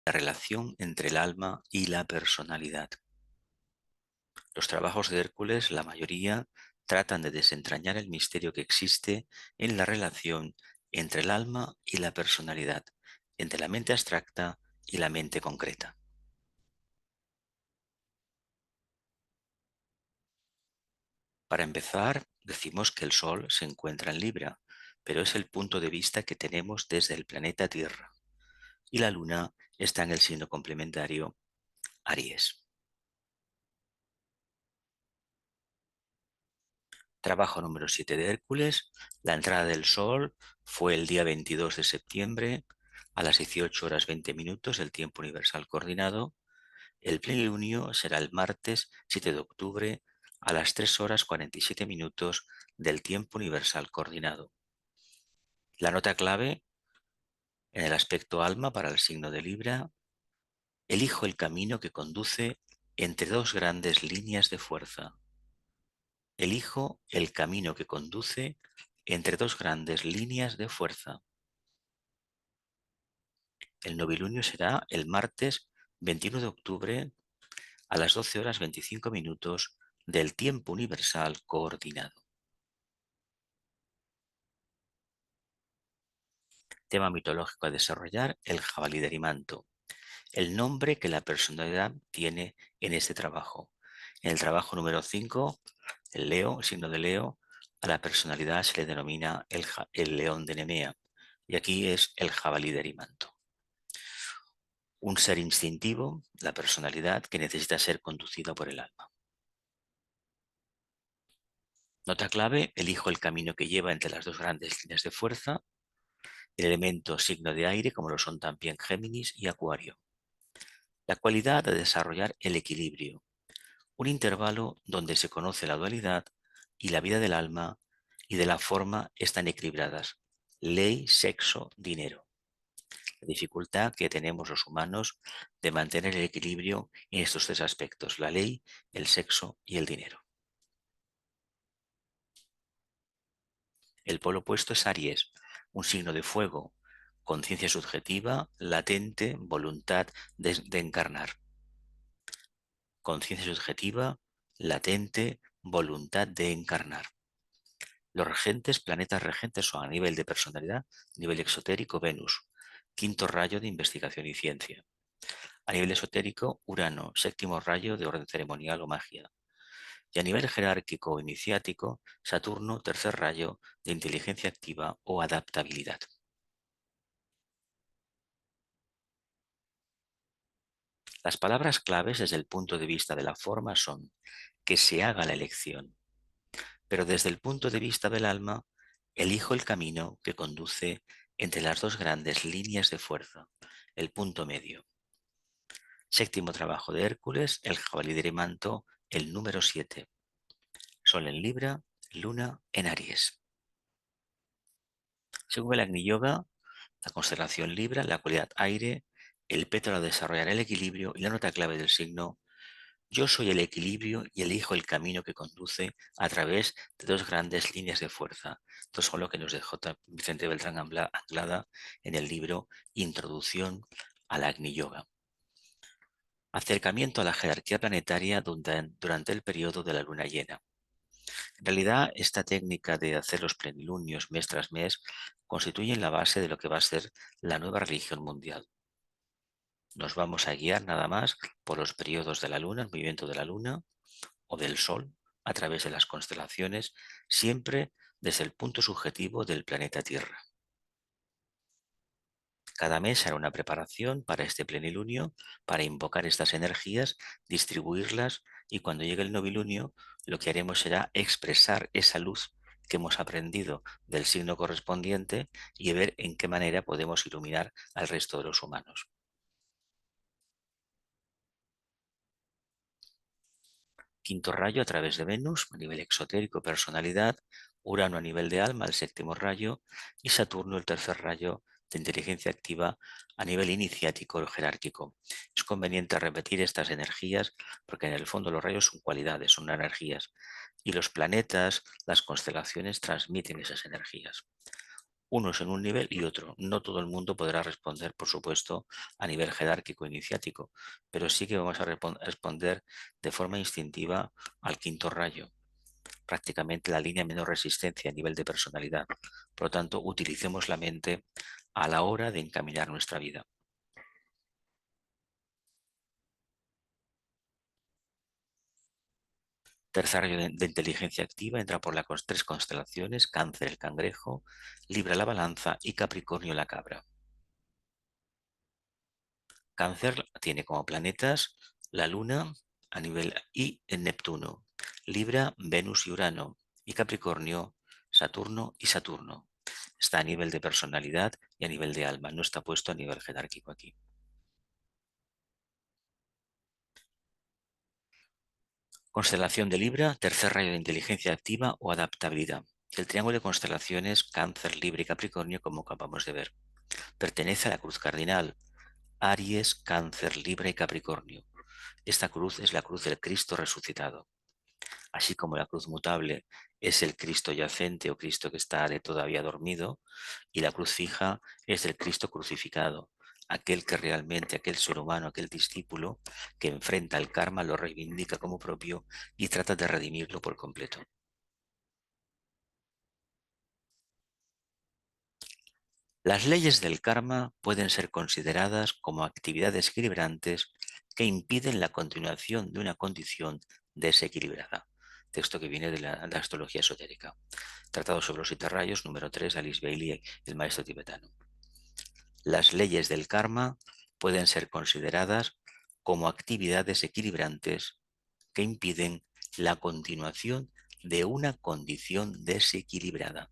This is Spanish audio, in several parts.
la relación entre el alma y la personalidad. Los trabajos de Hércules, la mayoría, tratan de desentrañar el misterio que existe en la relación entre el alma y la personalidad, entre la mente abstracta y la mente concreta. Para empezar, decimos que el Sol se encuentra en Libra, pero es el punto de vista que tenemos desde el planeta Tierra, y la Luna está en el signo complementario Aries. Trabajo número 7 de Hércules. La entrada del Sol fue el día 22 de septiembre a las 18 horas 20 minutos del tiempo universal coordinado. El plenilunio será el martes 7 de octubre a las 3 horas 47 minutos del tiempo universal coordinado. La nota clave en el aspecto alma para el signo de Libra: elijo el camino que conduce entre dos grandes líneas de fuerza. Elijo el camino que conduce entre dos grandes líneas de fuerza. El novilunio será el martes 21 de octubre a las 12 horas 25 minutos del tiempo universal coordinado. Tema mitológico a desarrollar: el jabalí de Erimanto. El nombre que la personalidad tiene en este trabajo. En el trabajo número 5, el Leo, signo de Leo, a la personalidad se le denomina el león de Nemea, y aquí es el jabalí de Erimanto. Un ser instintivo, la personalidad, que necesita ser conducido por el alma. Nota clave: elijo el camino que lleva entre las dos grandes líneas de fuerza, el elemento signo de aire, como lo son también Géminis y Acuario. La cualidad de desarrollar el equilibrio, un intervalo donde se conoce la dualidad y la vida del alma, y de la forma están equilibradas: ley, sexo, dinero. La dificultad que tenemos los humanos de mantener el equilibrio en estos tres aspectos: la ley, el sexo y el dinero. El polo opuesto es Aries, un signo de fuego, conciencia subjetiva, latente, voluntad de encarnar. Conciencia subjetiva, latente, voluntad de encarnar. Los regentes, planetas regentes, son a nivel de personalidad, nivel exotérico, Venus, quinto rayo de investigación y ciencia. A nivel esotérico, Urano, séptimo rayo de orden ceremonial o magia. Y a nivel jerárquico o iniciático, Saturno, tercer rayo de inteligencia activa o adaptabilidad. Las palabras claves desde el punto de vista de la forma son: que se haga la elección. Pero desde el punto de vista del alma, elijo el camino que conduce entre las dos grandes líneas de fuerza, el punto medio. Séptimo trabajo de Hércules, el jabalí de Erimanto, el número 7. Sol en Libra, Luna en Aries. Según el Agni Yoga, la constelación Libra, la cualidad aire, el pétalo a desarrollar el equilibrio, y la nota clave del signo: yo soy el equilibrio y elijo el camino que conduce a través de dos grandes líneas de fuerza. Esto es lo que nos dejó Vicente Beltrán Anglada en el libro Introducción al Agni Yoga. Acercamiento a la jerarquía planetaria durante el periodo de la luna llena. En realidad, esta técnica de hacer los plenilunios mes tras mes constituye la base de lo que va a ser la nueva religión mundial. Nos vamos a guiar nada más por los periodos de la luna, el movimiento de la luna o del Sol, a través de las constelaciones, siempre desde el punto subjetivo del planeta Tierra. Cada mes hará una preparación para este plenilunio, para invocar estas energías, distribuirlas, y cuando llegue el novilunio, lo que haremos será expresar esa luz que hemos aprendido del signo correspondiente y ver en qué manera podemos iluminar al resto de los humanos. Quinto rayo a través de Venus, a nivel exotérico, personalidad; Urano a nivel de alma, el séptimo rayo; y Saturno, el tercer rayo de inteligencia activa, a nivel iniciático o jerárquico. Es conveniente repetir estas energías porque en el fondo los rayos son cualidades, son energías, y los planetas, las constelaciones, transmiten esas energías. unos en un nivel y otro. No todo el mundo podrá responder, por supuesto, a nivel jerárquico iniciático, pero sí que vamos a responder de forma instintiva al quinto rayo, prácticamente la línea menor resistencia a nivel de personalidad. Por lo tanto, utilicemos la mente a la hora de encaminar nuestra vida. Tercer rayo de inteligencia activa entra por las tres constelaciones: Cáncer el cangrejo, Libra la balanza y Capricornio la cabra. Cáncer tiene como planetas la Luna a nivel y en Neptuno, Libra, Venus y Urano, y Capricornio, Saturno y Saturno. Está a nivel de personalidad y a nivel de alma, no está puesto a nivel jerárquico aquí. Constelación de Libra, tercer rayo de inteligencia activa o adaptabilidad. El triángulo de constelaciones Cáncer, Libra y Capricornio, como acabamos de ver, pertenece a la cruz cardinal Aries, Cáncer, Libra y Capricornio. Esta cruz es la cruz del Cristo resucitado. Así como la cruz mutable es el Cristo yacente o Cristo que está todavía dormido, y la cruz fija es el Cristo crucificado, aquel que realmente, aquel ser humano, aquel discípulo que enfrenta el karma, lo reivindica como propio y trata de redimirlo por completo. Las leyes del karma pueden ser consideradas como actividades equilibrantes que impiden la continuación de una condición desequilibrada. Texto que viene de la astrología esotérica. Tratado sobre los 7 rayos, número 3, Alice Bailey, el maestro tibetano. Las leyes del karma pueden ser consideradas como actividades equilibrantes que impiden la continuación de una condición desequilibrada.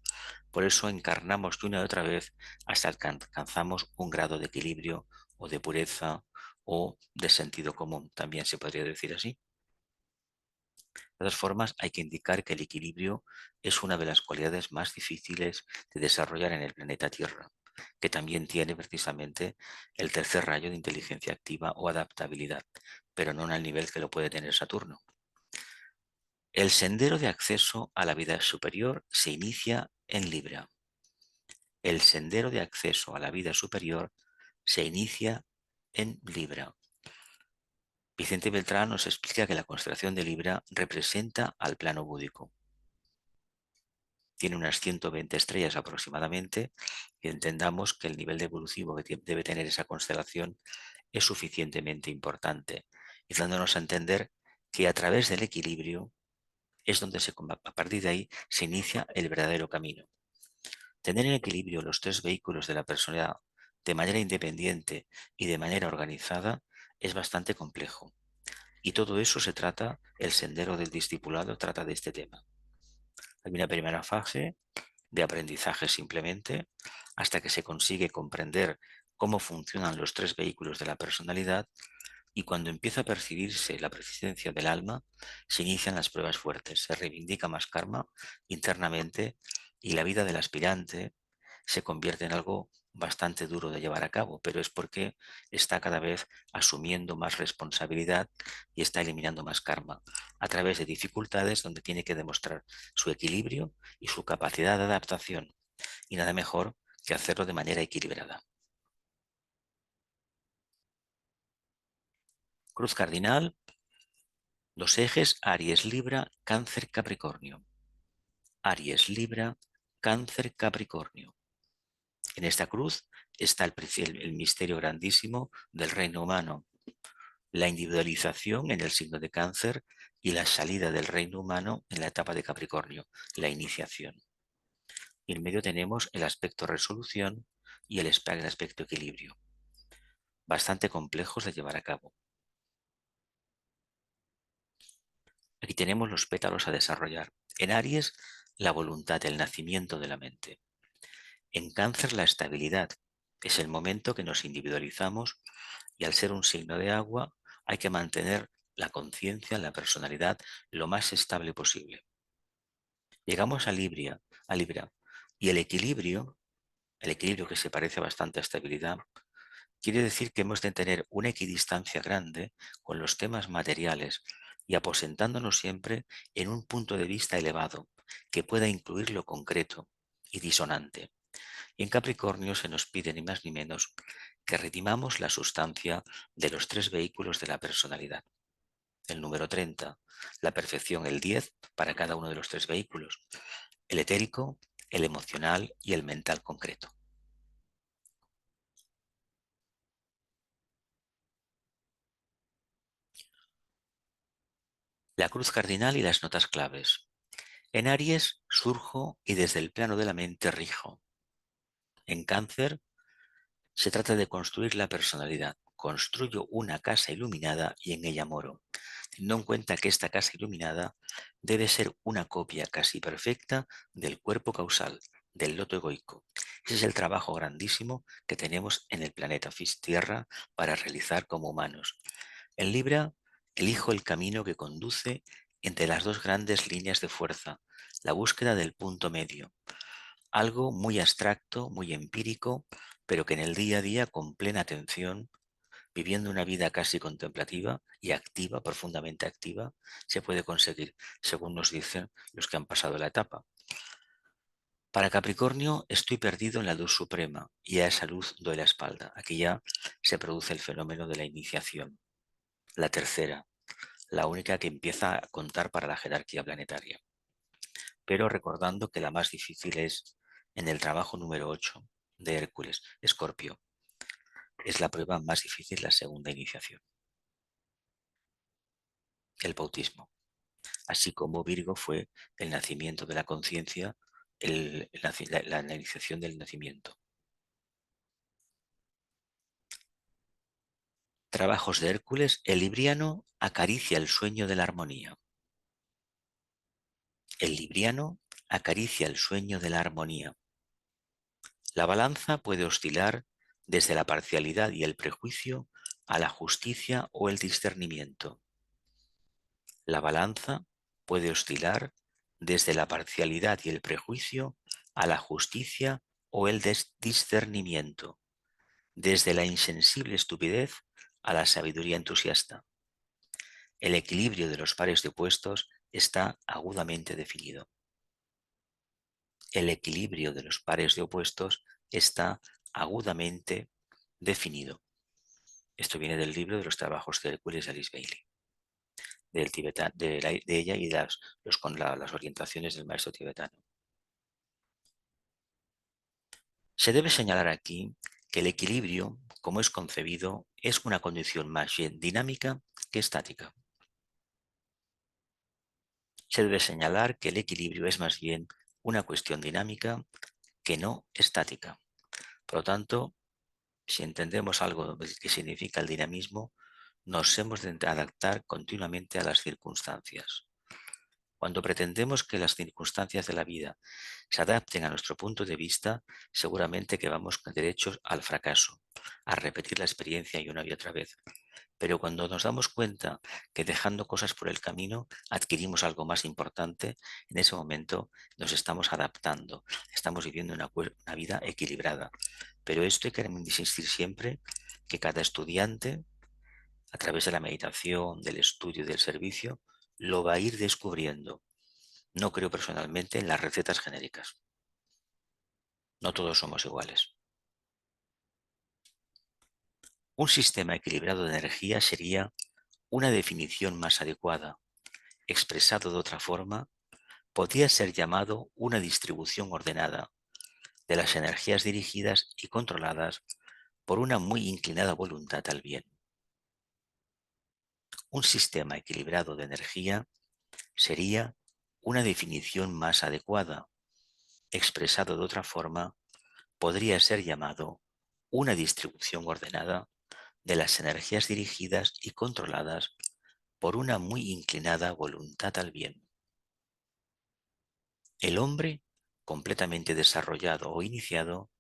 Por eso encarnamos de una y otra vez hasta que alcanzamos un grado de equilibrio o de pureza o de sentido común, también se podría decir así. De todas formas, hay que indicar que el equilibrio es una de las cualidades más difíciles de desarrollar en el planeta Tierra, que también tiene precisamente el tercer rayo de inteligencia activa o adaptabilidad, pero no al nivel que lo puede tener Saturno. El sendero de acceso a la vida superior se inicia en Libra. El sendero de acceso a la vida superior se inicia en Libra. Vicente Beltrán nos explica que la constelación de Libra representa al plano búdico. Tiene unas 120 estrellas aproximadamente y entendamos que el nivel de evolutivo que debe tener esa constelación es suficientemente importante, y dándonos a entender que a través del equilibrio es donde a partir de ahí se inicia el verdadero camino. Tener en equilibrio los tres vehículos de la personalidad de manera independiente y de manera organizada es bastante complejo. Y todo eso se trata, el sendero del discipulado trata de este tema. Hay una primera fase de aprendizaje simplemente, hasta que se consigue comprender cómo funcionan los tres vehículos de la personalidad, y cuando empieza a percibirse la presencia del alma, se inician las pruebas fuertes, se reivindica más karma internamente y la vida del aspirante se convierte en algo bastante duro de llevar a cabo, pero es porque está cada vez asumiendo más responsabilidad y está eliminando más karma a través de dificultades donde tiene que demostrar su equilibrio y su capacidad de adaptación, y nada mejor que hacerlo de manera equilibrada. Cruz cardinal, los ejes Aries, Libra, Cáncer, Capricornio. Aries, Libra, Cáncer, Capricornio. En esta cruz está el misterio grandísimo del reino humano, la individualización en el signo de Cáncer y la salida del reino humano en la etapa de Capricornio, la iniciación. Y en medio tenemos el aspecto resolución y el aspecto equilibrio, bastante complejos de llevar a cabo. Aquí tenemos los pétalos a desarrollar. En Aries, la voluntad, el nacimiento de la mente. En Cáncer, la estabilidad. Es el momento que nos individualizamos, y al ser un signo de agua hay que mantener la conciencia, la personalidad lo más estable posible. Llegamos a Libra, y el equilibrio que se parece bastante a estabilidad, quiere decir que hemos de tener una equidistancia grande con los temas materiales y aposentándonos siempre en un punto de vista elevado que pueda incluir lo concreto y disonante. Y en Capricornio se nos pide ni más ni menos que redimamos la sustancia de los 3 vehículos de la personalidad. El número 30, la perfección, el 10 para cada uno de los 3 vehículos, el etérico, el emocional y el mental concreto. La cruz cardinal y las notas claves. En Aries surjo y desde el plano de la mente rijo. En Cáncer se trata de construir la personalidad. Construyo una casa iluminada y en ella moro, teniendo en cuenta que esta casa iluminada debe ser una copia casi perfecta del cuerpo causal, del loto egoico. Ese es el trabajo grandísimo que tenemos en el planeta Tierra para realizar como humanos. En Libra, elijo el camino que conduce entre las 2 grandes líneas de fuerza, la búsqueda del punto medio. Algo muy abstracto, muy empírico, pero que en el día a día, con plena atención, viviendo una vida casi contemplativa y activa, profundamente activa, se puede conseguir, según nos dicen los que han pasado la etapa. Para Capricornio estoy perdido en la luz suprema y a esa luz doy la espalda. Aquí ya se produce el fenómeno de la iniciación. La tercera, la única que empieza a contar para la jerarquía planetaria. Pero recordando que la más difícil es en el trabajo número 8 de Hércules, Escorpio. Es la prueba más difícil, la segunda iniciación, el bautismo. Así como Virgo fue el nacimiento de la conciencia, la iniciación del nacimiento. Trabajos de Hércules, el libriano acaricia el sueño de la armonía. El libriano acaricia el sueño de la armonía. La balanza puede oscilar desde la parcialidad y el prejuicio a la justicia o el discernimiento. La balanza puede oscilar desde la parcialidad y el prejuicio a la justicia o el discernimiento, desde la insensible estupidez a la sabiduría entusiasta. El equilibrio de los pares de opuestos está agudamente definido. El equilibrio de los pares de opuestos está agudamente definido. Esto viene del libro de los trabajos de Hércules de Alice Bailey, de ella y las orientaciones del maestro tibetano. Se debe señalar aquí que el equilibrio, como es concebido, es una condición más bien dinámica que estática. Se debe señalar que el equilibrio es más bien una cuestión dinámica que no estática. Por lo tanto, si entendemos algo que significa el dinamismo, nos hemos de adaptar continuamente a las circunstancias. Cuando pretendemos que las circunstancias de la vida se adapten a nuestro punto de vista, seguramente que vamos derechos al fracaso, a repetir la experiencia y una y otra vez. Pero cuando nos damos cuenta que dejando cosas por el camino adquirimos algo más importante, en ese momento nos estamos adaptando, estamos viviendo una vida equilibrada. Pero esto hay que insistir siempre que cada estudiante, a través de la meditación, del estudio y del servicio, lo va a ir descubriendo. No creo personalmente en las recetas genéricas. No todos somos iguales. Un sistema equilibrado de energía sería una definición más adecuada. Expresado de otra forma, podría ser llamado una distribución ordenada de las energías dirigidas y controladas por una muy inclinada voluntad al bien. Un sistema equilibrado de energía sería una definición más adecuada. Expresado de otra forma, podría ser llamado una distribución ordenada de las energías dirigidas y controladas por una muy inclinada voluntad al bien. El hombre, completamente desarrollado o iniciado,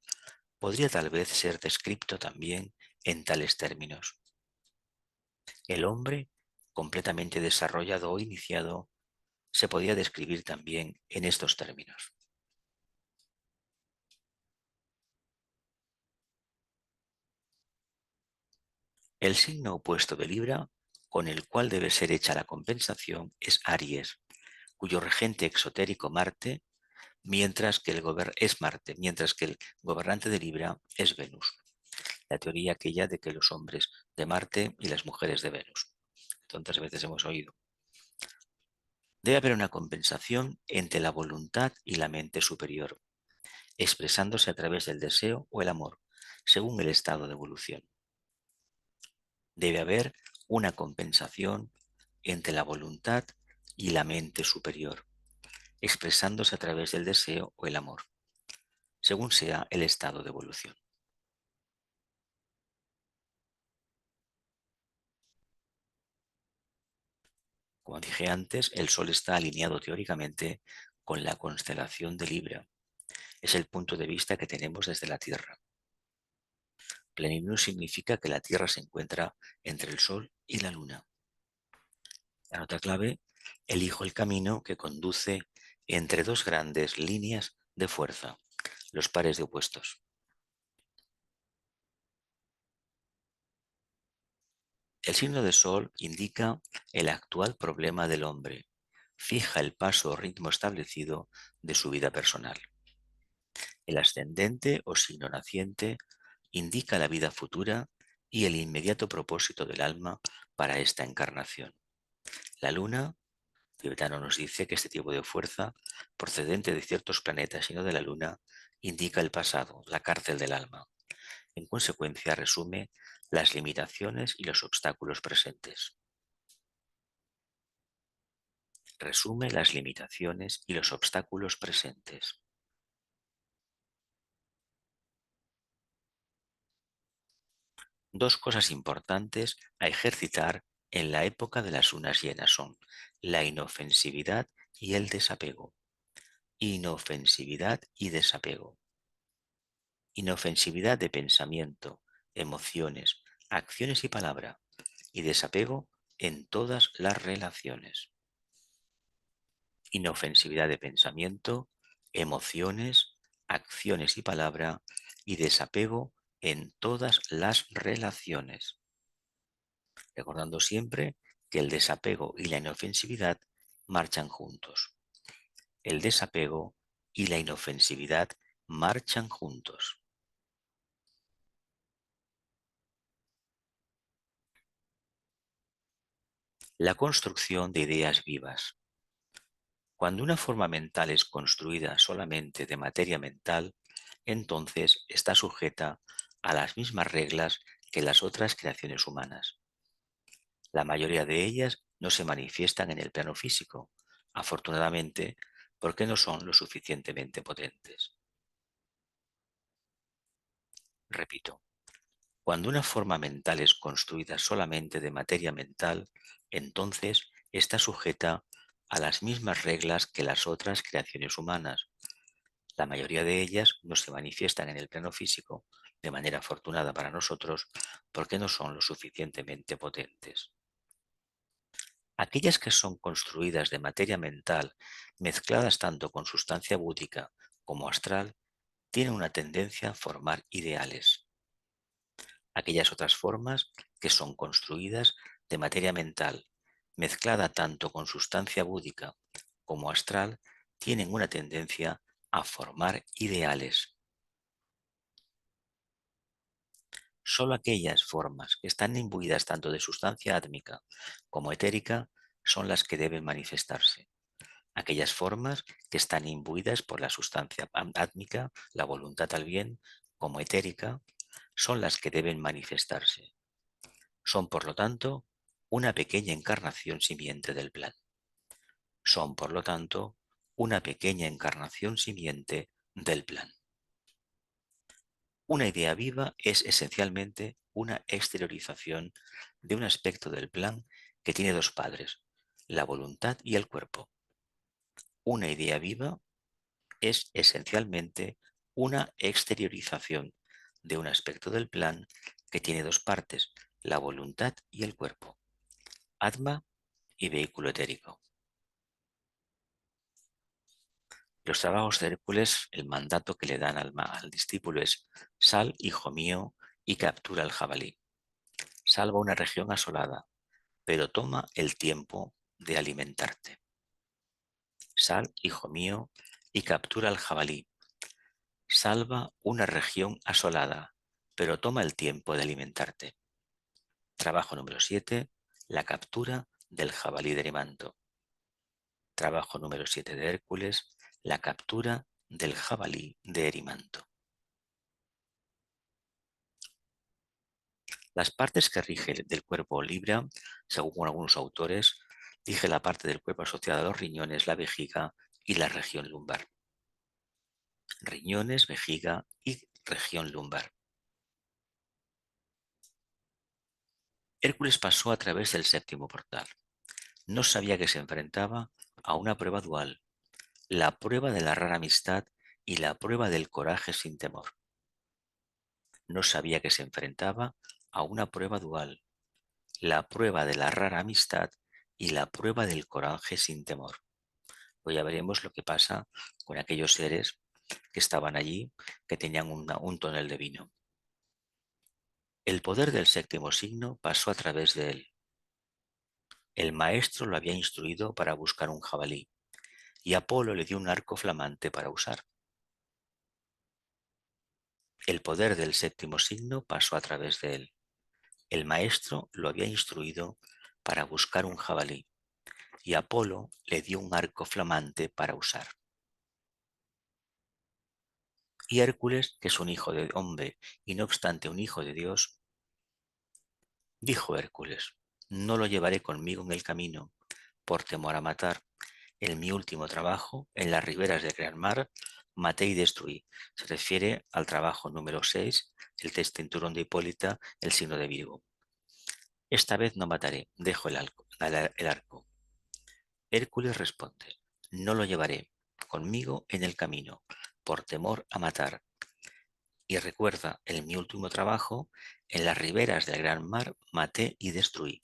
podría tal vez ser descrito también en tales términos. El hombre, completamente desarrollado o iniciado, se podría describir también en estos términos. El signo opuesto de Libra, con el cual debe ser hecha la compensación, es Aries, cuyo regente exotérico Marte es Marte, mientras que el gobernante de Libra es Venus. La teoría aquella de que los hombres de Marte y las mujeres de Venus. Tantas veces hemos oído. Debe haber una compensación entre la voluntad y la mente superior, expresándose a través del deseo o el amor, según el estado de evolución. Debe haber una compensación entre la voluntad y la mente superior, expresándose a través del deseo o el amor, según sea el estado de evolución. Como dije antes, el Sol está alineado teóricamente con la constelación de Libra. Es el punto de vista que tenemos desde la Tierra. Plenilunio significa que la Tierra se encuentra entre el Sol y la Luna. La nota clave: elijo el camino que conduce entre dos grandes líneas de fuerza, los pares de opuestos. El signo de Sol indica el actual problema del hombre. Fija el paso o ritmo establecido de su vida personal. El ascendente o signo naciente indica la vida futura y el inmediato propósito del alma para esta encarnación. La luna, tibetano, nos dice que este tipo de fuerza, procedente de ciertos planetas y no de la luna, indica el pasado, la cárcel del alma. En consecuencia, resume las limitaciones y los obstáculos presentes. Resume las limitaciones y los obstáculos presentes. Dos cosas importantes a ejercitar en la época de las lunas llenas son la inofensividad y el desapego. Inofensividad y desapego. Inofensividad de pensamiento, emociones, acciones y palabra, y desapego en todas las relaciones. Inofensividad de pensamiento, emociones, acciones y palabra, y desapego en todas las relaciones. Recordando siempre que el desapego y la inofensividad marchan juntos. El desapego y la inofensividad marchan juntos. La construcción de ideas vivas. Cuando una forma mental es construida solamente de materia mental, entonces está sujeta a las mismas reglas que las otras creaciones humanas. La mayoría de ellas no se manifiestan en el plano físico, afortunadamente, porque no son lo suficientemente potentes. Repito, cuando una forma mental es construida solamente de materia mental, entonces está sujeta a las mismas reglas que las otras creaciones humanas. La mayoría de ellas no se manifiestan en el plano físico, de manera afortunada para nosotros, porque no son lo suficientemente potentes. Aquellas que son construidas de materia mental, mezcladas tanto con sustancia búdica como astral, tienen una tendencia a formar ideales. Aquellas otras formas que son construidas de materia mental, mezclada tanto con sustancia búdica como astral, tienen una tendencia a formar ideales. Solo aquellas formas que están imbuidas tanto de sustancia átmica como etérica son las que deben manifestarse. Aquellas formas que están imbuidas por la sustancia átmica, la voluntad al bien, como etérica, son las que deben manifestarse. Son, por lo tanto, una pequeña encarnación simiente del plan. Son, por lo tanto, una pequeña encarnación simiente del plan. Una idea viva es esencialmente una exteriorización de un aspecto del plan que tiene dos padres, la voluntad y el cuerpo. Una idea viva es esencialmente una exteriorización de un aspecto del plan que tiene dos partes, la voluntad y el cuerpo, Atma y vehículo etérico. Los trabajos de Hércules, el mandato que le dan al discípulo es: sal, hijo mío, y captura al jabalí. Salva una región asolada, pero toma el tiempo de alimentarte. Sal, hijo mío, y captura al jabalí. Salva una región asolada, pero toma el tiempo de alimentarte. Trabajo número 7. La captura del jabalí de Erimanto. Trabajo número 7 de Hércules. La captura del jabalí de Erimanto. Las partes que rige del cuerpo Libra, según algunos autores, rige la parte del cuerpo asociada a los riñones, la vejiga y la región lumbar. Riñones, vejiga y región lumbar. Hércules pasó a través del séptimo portal. No sabía que se enfrentaba a una prueba dual, la prueba de la rara amistad y la prueba del coraje sin temor. No sabía que se enfrentaba a una prueba dual, la prueba de la rara amistad y la prueba del coraje sin temor. Pues ya veremos lo que pasa con aquellos seres que estaban allí, que tenían un tonel de vino. El poder del séptimo signo pasó a través de él. El maestro lo había instruido para buscar un jabalí, y Apolo le dio un arco flamante para usar. El poder del séptimo signo pasó a través de él. El maestro lo había instruido para buscar un jabalí, y Apolo le dio un arco flamante para usar. Y Hércules, que es un hijo de hombre y no obstante un hijo de Dios, dijo Hércules: no lo llevaré conmigo en el camino, por temor a matar. En mi último trabajo, en las riberas del gran mar, maté y destruí. Se refiere al trabajo número 6, el cinturón de Hipólita, el signo de Virgo. Esta vez no mataré, dejo el arco. Hércules responde: no lo llevaré conmigo en el camino, por temor a matar. Y recuerda, en mi último trabajo, en las riberas del gran mar, maté y destruí.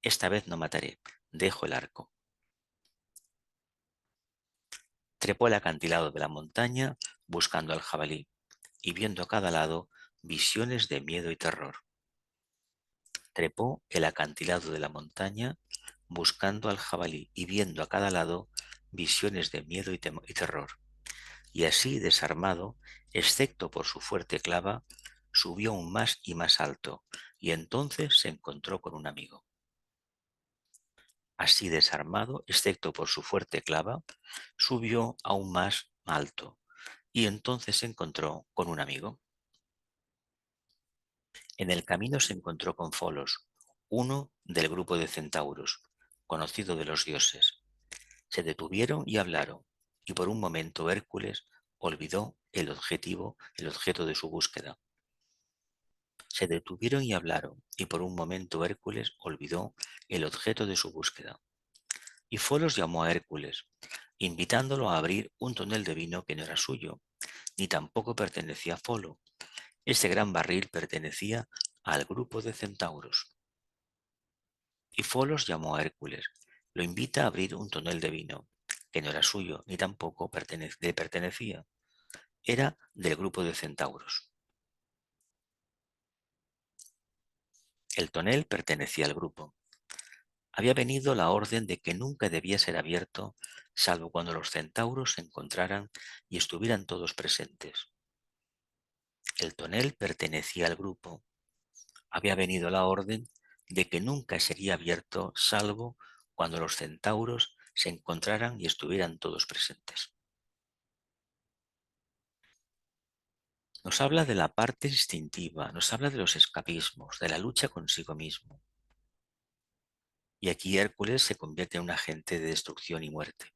Esta vez no mataré, dejo el arco. Trepó el acantilado de la montaña buscando al jabalí y viendo a cada lado visiones de miedo y terror. Trepó el acantilado de la montaña buscando al jabalí y viendo a cada lado visiones de miedo y terror. Y así, desarmado, excepto por su fuerte clava, subió aún más y más alto, y entonces se encontró con un amigo. Así, desarmado, excepto por su fuerte clava, subió aún más alto, y entonces se encontró con un amigo. En el camino se encontró con Folos, uno del grupo de centauros, conocido de los dioses. Se detuvieron y hablaron, y por un momento Hércules olvidó el objeto de su búsqueda. Se detuvieron y hablaron, y por un momento Hércules olvidó el objeto de su búsqueda. Y Folos llamó a Hércules, invitándolo a abrir un tonel de vino que no era suyo, ni tampoco pertenecía a Folo. Ese gran barril pertenecía al grupo de centauros. Y Folos llamó a Hércules, lo invita a abrir un tonel de vino, que no era suyo, ni tampoco le pertenecía. Era del grupo de centauros. El tonel pertenecía al grupo. Había venido la orden de que nunca debía ser abierto, salvo cuando los centauros se encontraran y estuvieran todos presentes. El tonel pertenecía al grupo. Había venido la orden de que nunca sería abierto, salvo cuando los centauros se encontraran y estuvieran todos presentes. Nos habla de la parte instintiva, nos habla de los escapismos, de la lucha consigo mismo. Y aquí Hércules se convierte en un agente de destrucción y muerte.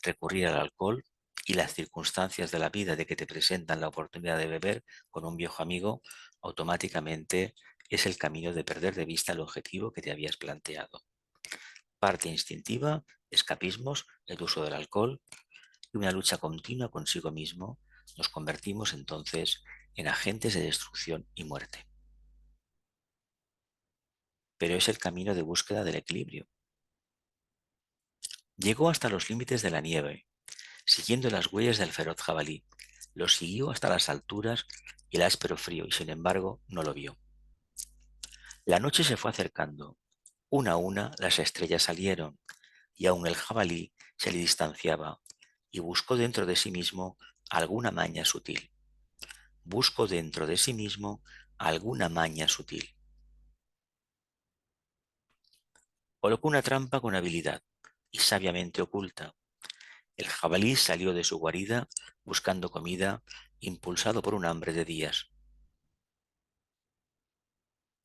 Recurrir al alcohol y las circunstancias de la vida de que te presentan la oportunidad de beber con un viejo amigo, automáticamente es el camino de perder de vista el objetivo que te habías planteado. Parte instintiva, escapismos, el uso del alcohol y una lucha continua consigo mismo, nos convertimos entonces en agentes de destrucción y muerte. Pero es el camino de búsqueda del equilibrio. Llegó hasta los límites de la nieve, siguiendo las huellas del feroz jabalí. Lo siguió hasta las alturas y el áspero frío, y sin embargo no lo vio. La noche se fue acercando. Una a una las estrellas salieron, y aún el jabalí se le distanciaba, y buscó dentro de sí mismo alguna maña sutil. Buscó dentro de sí mismo alguna maña sutil. Colocó una trampa con habilidad y sabiamente oculta. El jabalí salió de su guarida buscando comida, impulsado por un hambre de días.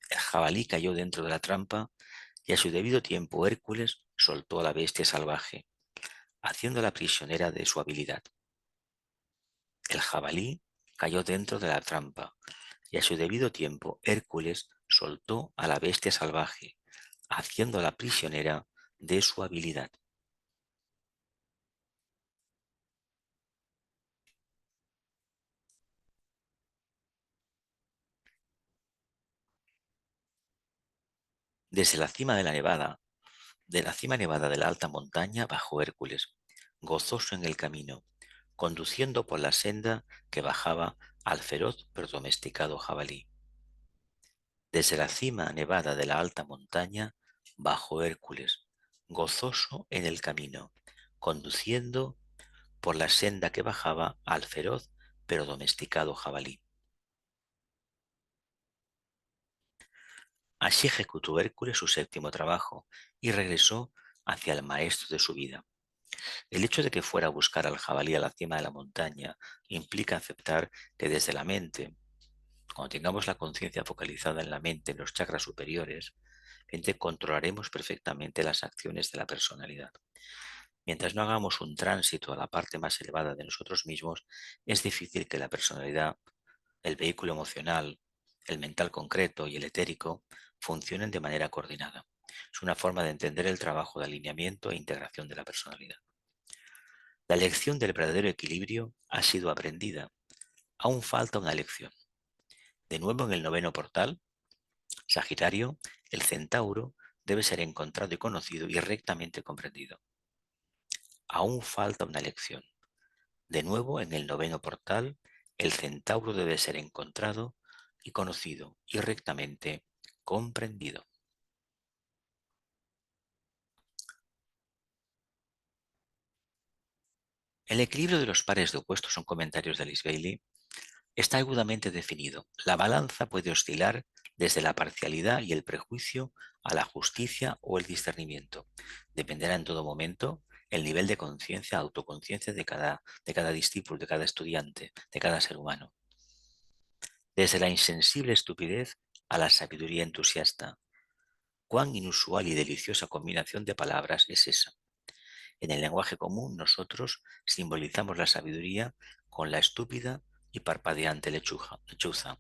El jabalí cayó dentro de la trampa y a su debido tiempo Hércules soltó a la bestia salvaje, haciéndola prisionera de su habilidad. El jabalí cayó dentro de la trampa y a su debido tiempo Hércules soltó a la bestia salvaje, haciéndola prisionera de su habilidad. Desde la cima de la nevada, de la cima nevada de la alta montaña bajó Hércules, gozoso en el camino, conduciendo por la senda que bajaba al feroz pero domesticado jabalí. Desde la cima nevada de la alta montaña bajó Hércules, gozoso en el camino, conduciendo por la senda que bajaba al feroz pero domesticado jabalí. Así ejecutó Hércules su séptimo trabajo y regresó hacia el maestro de su vida. El hecho de que fuera a buscar al jabalí a la cima de la montaña implica aceptar que desde la mente, cuando tengamos la conciencia focalizada en la mente, en los chakras superiores, controlaremos perfectamente las acciones de la personalidad. Mientras no hagamos un tránsito a la parte más elevada de nosotros mismos, es difícil que la personalidad, el vehículo emocional, el mental concreto y el etérico funcionen de manera coordinada. Es una forma de entender el trabajo de alineamiento e integración de la personalidad. La lección del verdadero equilibrio ha sido aprendida. Aún falta una lección. De nuevo en el noveno portal, Sagitario, el centauro debe ser encontrado y conocido y rectamente comprendido. Aún falta una lección. De nuevo en el noveno portal, el centauro debe ser encontrado y conocido y rectamente comprendido. El equilibrio de los pares de opuestos son comentarios de Alice Bailey. Está agudamente definido. La balanza puede oscilar desde la parcialidad y el prejuicio a la justicia o el discernimiento. Dependerá en todo momento el nivel de conciencia, autoconciencia de cada discípulo, de cada estudiante, de cada ser humano. Desde la insensible estupidez a la sabiduría entusiasta. Cuán inusual y deliciosa combinación de palabras es esa. En el lenguaje común nosotros simbolizamos la sabiduría con la estúpida y parpadeante lechuza.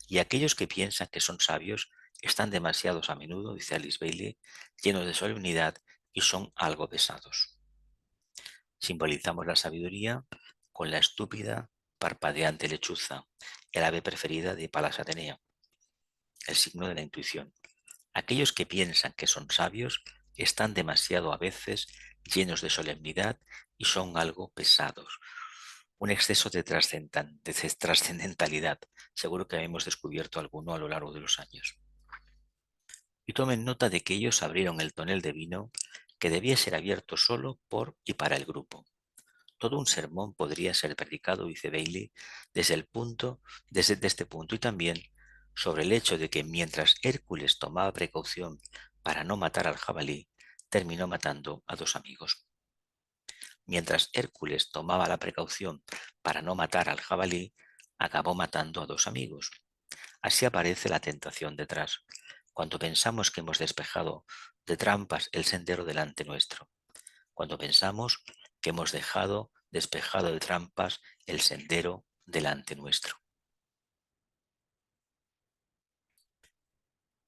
Y aquellos que piensan que son sabios están demasiados a menudo, dice Alice Bailey, llenos de solemnidad y son algo pesados. Simbolizamos la sabiduría con la estúpida, parpadeante lechuza, el ave preferida de Palas Atenea, el signo de la intuición. Aquellos que piensan que son sabios están demasiado a veces llenos de solemnidad y son algo pesados. Un exceso de trascendentalidad. Seguro que hemos descubierto alguno a lo largo de los años. Y tomen nota de que ellos abrieron el tonel de vino que debía ser abierto solo por y para el grupo. Todo un sermón podría ser predicado, dice Bailey, desde este punto y también sobre el hecho de que mientras Hércules tomaba precaución para no matar al jabalí, terminó matando a dos amigos. Mientras Hércules tomaba la precaución para no matar al jabalí, acabó matando a dos amigos. Así aparece la tentación detrás, cuando pensamos que hemos despejado de trampas el sendero delante nuestro, cuando pensamos que hemos despejado de trampas el sendero delante nuestro.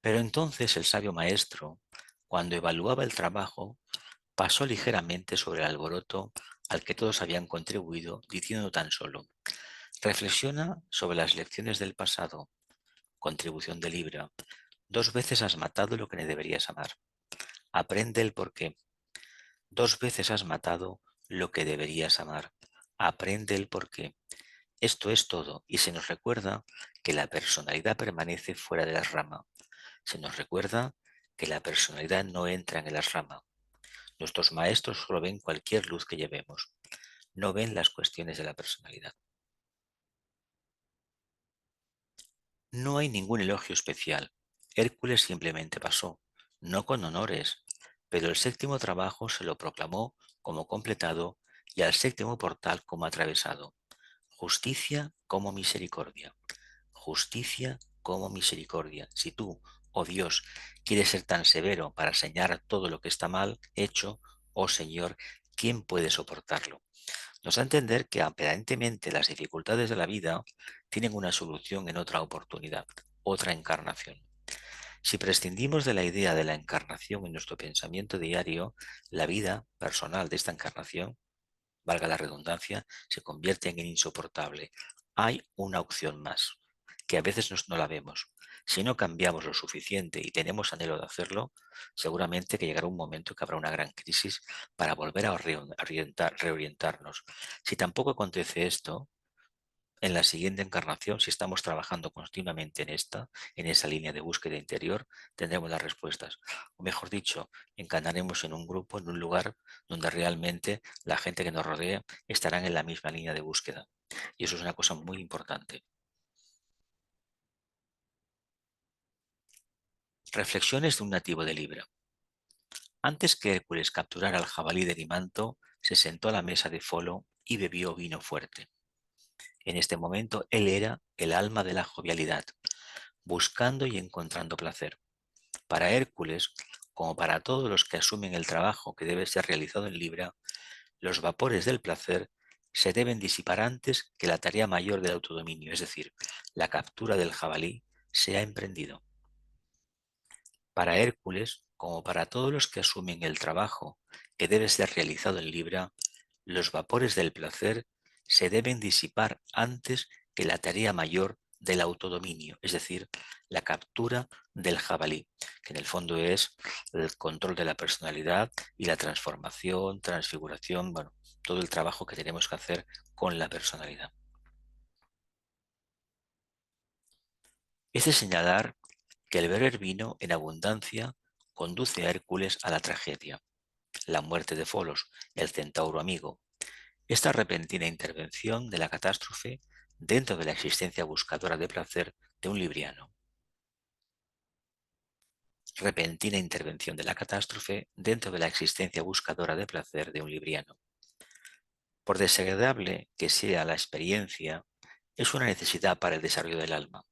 Pero entonces el sabio maestro, cuando evaluaba el trabajo, pasó ligeramente sobre el alboroto al que todos habían contribuido, diciendo tan solo: reflexiona sobre las lecciones del pasado. Contribución de Libra. 2 veces has matado lo que no deberías amar. Aprende el porqué. 2 veces has matado lo que deberías amar. Aprende el porqué. Esto es todo, y se nos recuerda que la personalidad permanece fuera de la rama. Se nos recuerda que la personalidad no entra en la rama. Nuestros maestros solo ven cualquier luz que llevemos. no ven las cuestiones de la personalidad. No hay ningún elogio especial. Hércules simplemente pasó, no con honores, pero el séptimo trabajo se lo proclamó como completado y al séptimo portal como atravesado. Justicia como misericordia. Justicia como misericordia. Si tú, oh Dios, quieres ser tan severo para señalar todo lo que está mal hecho, oh Señor, ¿quién puede soportarlo? Nos da a entender que aparentemente las dificultades de la vida tienen una solución en otra oportunidad, otra encarnación. Si prescindimos de la idea de la encarnación en nuestro pensamiento diario, la vida personal de esta encarnación, valga la redundancia, se convierte en insoportable. Hay una opción más, que a veces no la vemos. Si no cambiamos lo suficiente y tenemos anhelo de hacerlo, seguramente que llegará un momento que habrá una gran crisis para volver a reorientarnos. Si tampoco acontece esto, en la siguiente encarnación, si estamos trabajando continuamente en esa línea de búsqueda interior, tendremos las respuestas. O mejor dicho, encarnaremos en un grupo, en un lugar donde realmente la gente que nos rodea estarán en la misma línea de búsqueda. Y eso es una cosa muy importante. Reflexiones de un nativo de Libra. Antes que Hércules capturara al jabalí de Erimanto, se sentó a la mesa de Folo y bebió vino fuerte. En este momento él era el alma de la jovialidad, buscando y encontrando placer. Para Hércules, como para todos los que asumen el trabajo que debe ser realizado en Libra, los vapores del placer se deben disipar antes que la tarea mayor del autodominio, es decir, la captura del jabalí, sea emprendido. Para Hércules, como para todos los que asumen el trabajo que debe ser realizado en Libra, los vapores del placer se deben disipar antes que la tarea mayor del autodominio, es decir, la captura del jabalí, que en el fondo es el control de la personalidad y la transformación, transfiguración, bueno, todo el trabajo que tenemos que hacer con la personalidad. Es de señalar que el beber vino en abundancia conduce a Hércules a la tragedia, la muerte de Folos, el centauro amigo. Esta repentina intervención de la catástrofe dentro de la existencia buscadora de placer de un libriano. Repentina intervención de la catástrofe dentro de la existencia buscadora de placer de un libriano. Por desagradable que sea la experiencia, es una necesidad para el desarrollo del alma.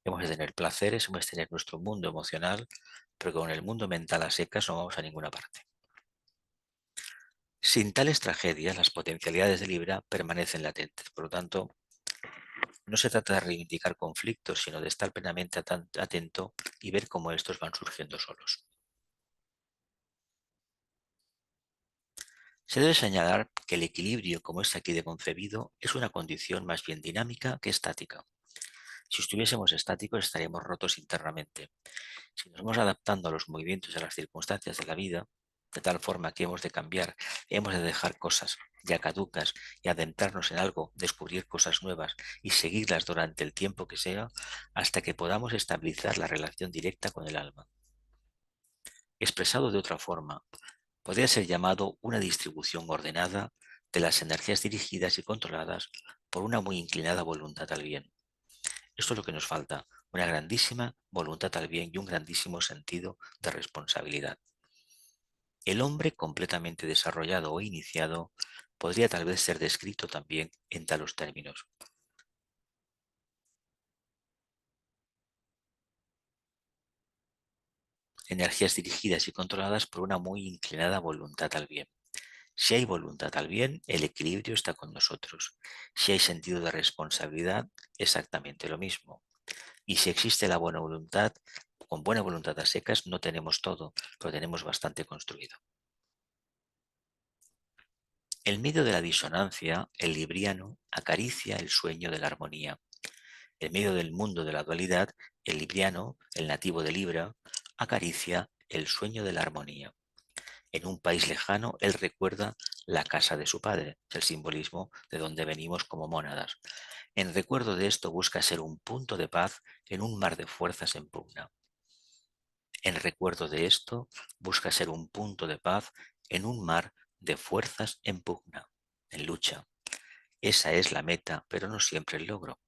Hemos de tener placeres, hemos de tener nuestro mundo emocional, pero con el mundo mental a secas no vamos a ninguna parte. Sin tales tragedias, las potencialidades de Libra permanecen latentes. Por lo tanto, no se trata de reivindicar conflictos, sino de estar plenamente atento y ver cómo estos van surgiendo solos. Se debe señalar que el equilibrio, como es aquí de concebido, es una condición más bien dinámica que estática. Si estuviésemos estáticos, estaríamos rotos internamente. Si nos vamos adaptando a los movimientos y a las circunstancias de la vida, de tal forma que hemos de cambiar, hemos de dejar cosas ya caducas y adentrarnos en algo, descubrir cosas nuevas y seguirlas durante el tiempo que sea, hasta que podamos estabilizar la relación directa con el alma. Expresado de otra forma, podría ser llamado una distribución ordenada de las energías dirigidas y controladas por una muy inclinada voluntad al bien. Esto es lo que nos falta, una grandísima voluntad al bien y un grandísimo sentido de responsabilidad. El hombre completamente desarrollado o iniciado podría tal vez ser descrito también en talos términos. Energías dirigidas y controladas por una muy inclinada voluntad al bien. Si hay voluntad al bien, el equilibrio está con nosotros. Si hay sentido de responsabilidad, exactamente lo mismo. Y si existe la buena voluntad, con buena voluntad a secas no tenemos todo, pero tenemos bastante construido. En medio de la disonancia, el libriano acaricia el sueño de la armonía. En medio del mundo de la dualidad, el libriano, el nativo de Libra, acaricia el sueño de la armonía. En un país lejano, él recuerda la casa de su padre, el simbolismo de donde venimos como mónadas. En recuerdo de esto busca ser un punto de paz en un mar de fuerzas en pugna. En recuerdo de esto busca ser un punto de paz en un mar de fuerzas en pugna. en lucha. Esa es la meta, pero no siempre el logro.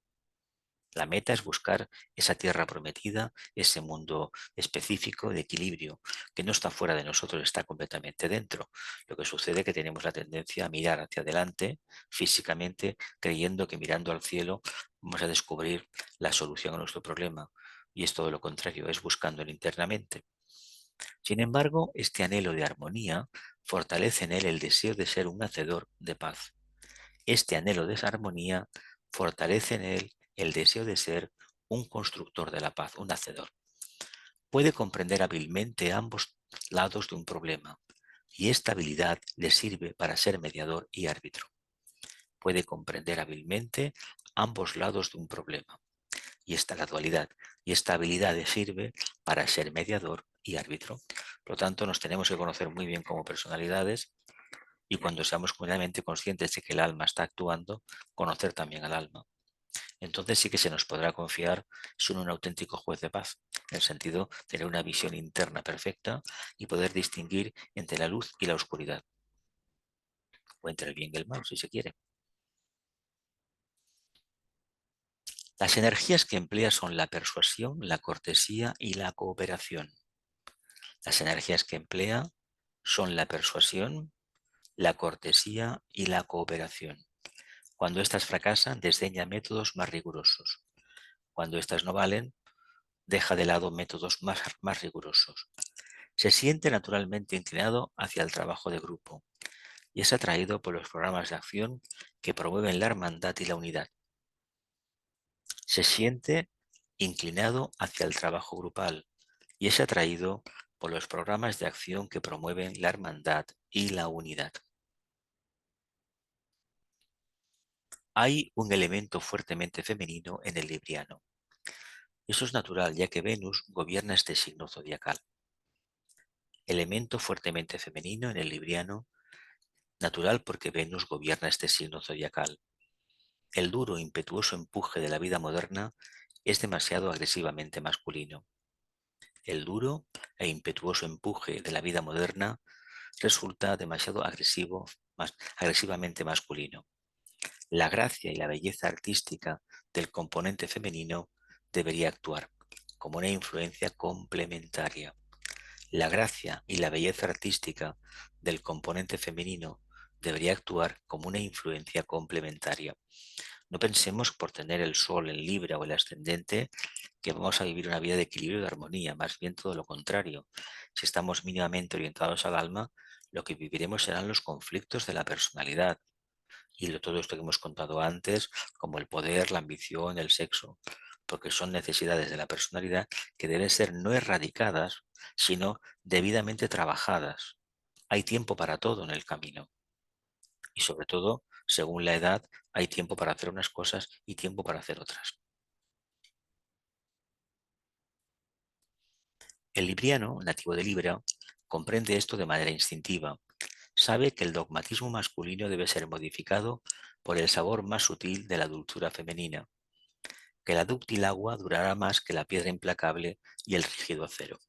La meta es buscar esa tierra prometida, ese mundo específico de equilibrio, que no está fuera de nosotros, está completamente dentro. Lo que sucede es que tenemos la tendencia a mirar hacia adelante físicamente, creyendo que mirando al cielo vamos a descubrir la solución a nuestro problema. Y es todo lo contrario, es buscándolo internamente. Sin embargo, este anhelo de armonía fortalece en él el deseo de ser un hacedor de paz. Este anhelo de esa armonía fortalece en él el deseo de ser un constructor de la paz, un hacedor. Puede comprender hábilmente ambos lados de un problema y esta habilidad le sirve para ser mediador y árbitro. Puede comprender hábilmente ambos lados de un problema y esta la dualidad y esta habilidad le sirve para ser mediador y árbitro. Por lo tanto, nos tenemos que conocer muy bien como personalidades y cuando seamos plenamente conscientes de que el alma está actuando, conocer también al alma. Entonces sí que se nos podrá confiar en un auténtico juez de paz, en el sentido de tener una visión interna perfecta y poder distinguir entre la luz y la oscuridad, o entre el bien y el mal, si se quiere. Las energías que emplea son la persuasión, la cortesía y la cooperación. Las energías que emplea son la persuasión, la cortesía y la cooperación. Cuando éstas fracasan, desdeña métodos más rigurosos. Cuando éstas no valen, deja de lado métodos más rigurosos. Se siente naturalmente inclinado hacia el trabajo de grupo y es atraído por los programas de acción que promueven la hermandad y la unidad. Se siente inclinado hacia el trabajo grupal y es atraído por los programas de acción que promueven la hermandad y la unidad. Hay un elemento fuertemente femenino en el libriano. Eso es natural, ya que Venus gobierna este signo zodiacal. Elemento fuertemente femenino en el libriano, natural porque Venus gobierna este signo zodiacal. El duro e impetuoso empuje de la vida moderna es demasiado agresivamente masculino. El duro e impetuoso empuje de la vida moderna resulta demasiado agresivamente masculino. La gracia y la belleza artística del componente femenino debería actuar como una influencia complementaria. La gracia y la belleza artística del componente femenino debería actuar como una influencia complementaria. No pensemos por tener el sol en Libra o el ascendente que vamos a vivir una vida de equilibrio y de armonía, más bien todo lo contrario. Si estamos mínimamente orientados al alma, lo que viviremos serán los conflictos de la personalidad y todo esto que hemos contado antes, como el poder, la ambición, el sexo, porque son necesidades de la personalidad que deben ser no erradicadas, sino debidamente trabajadas. Hay tiempo para todo en el camino y sobre todo, según la edad, hay tiempo para hacer unas cosas y tiempo para hacer otras. El libriano, nativo de Libra, comprende esto de manera instintiva. Sabe que el dogmatismo masculino debe ser modificado por el sabor más sutil de la dulzura femenina, que la dúctil agua durará más que la piedra implacable y el rígido acero.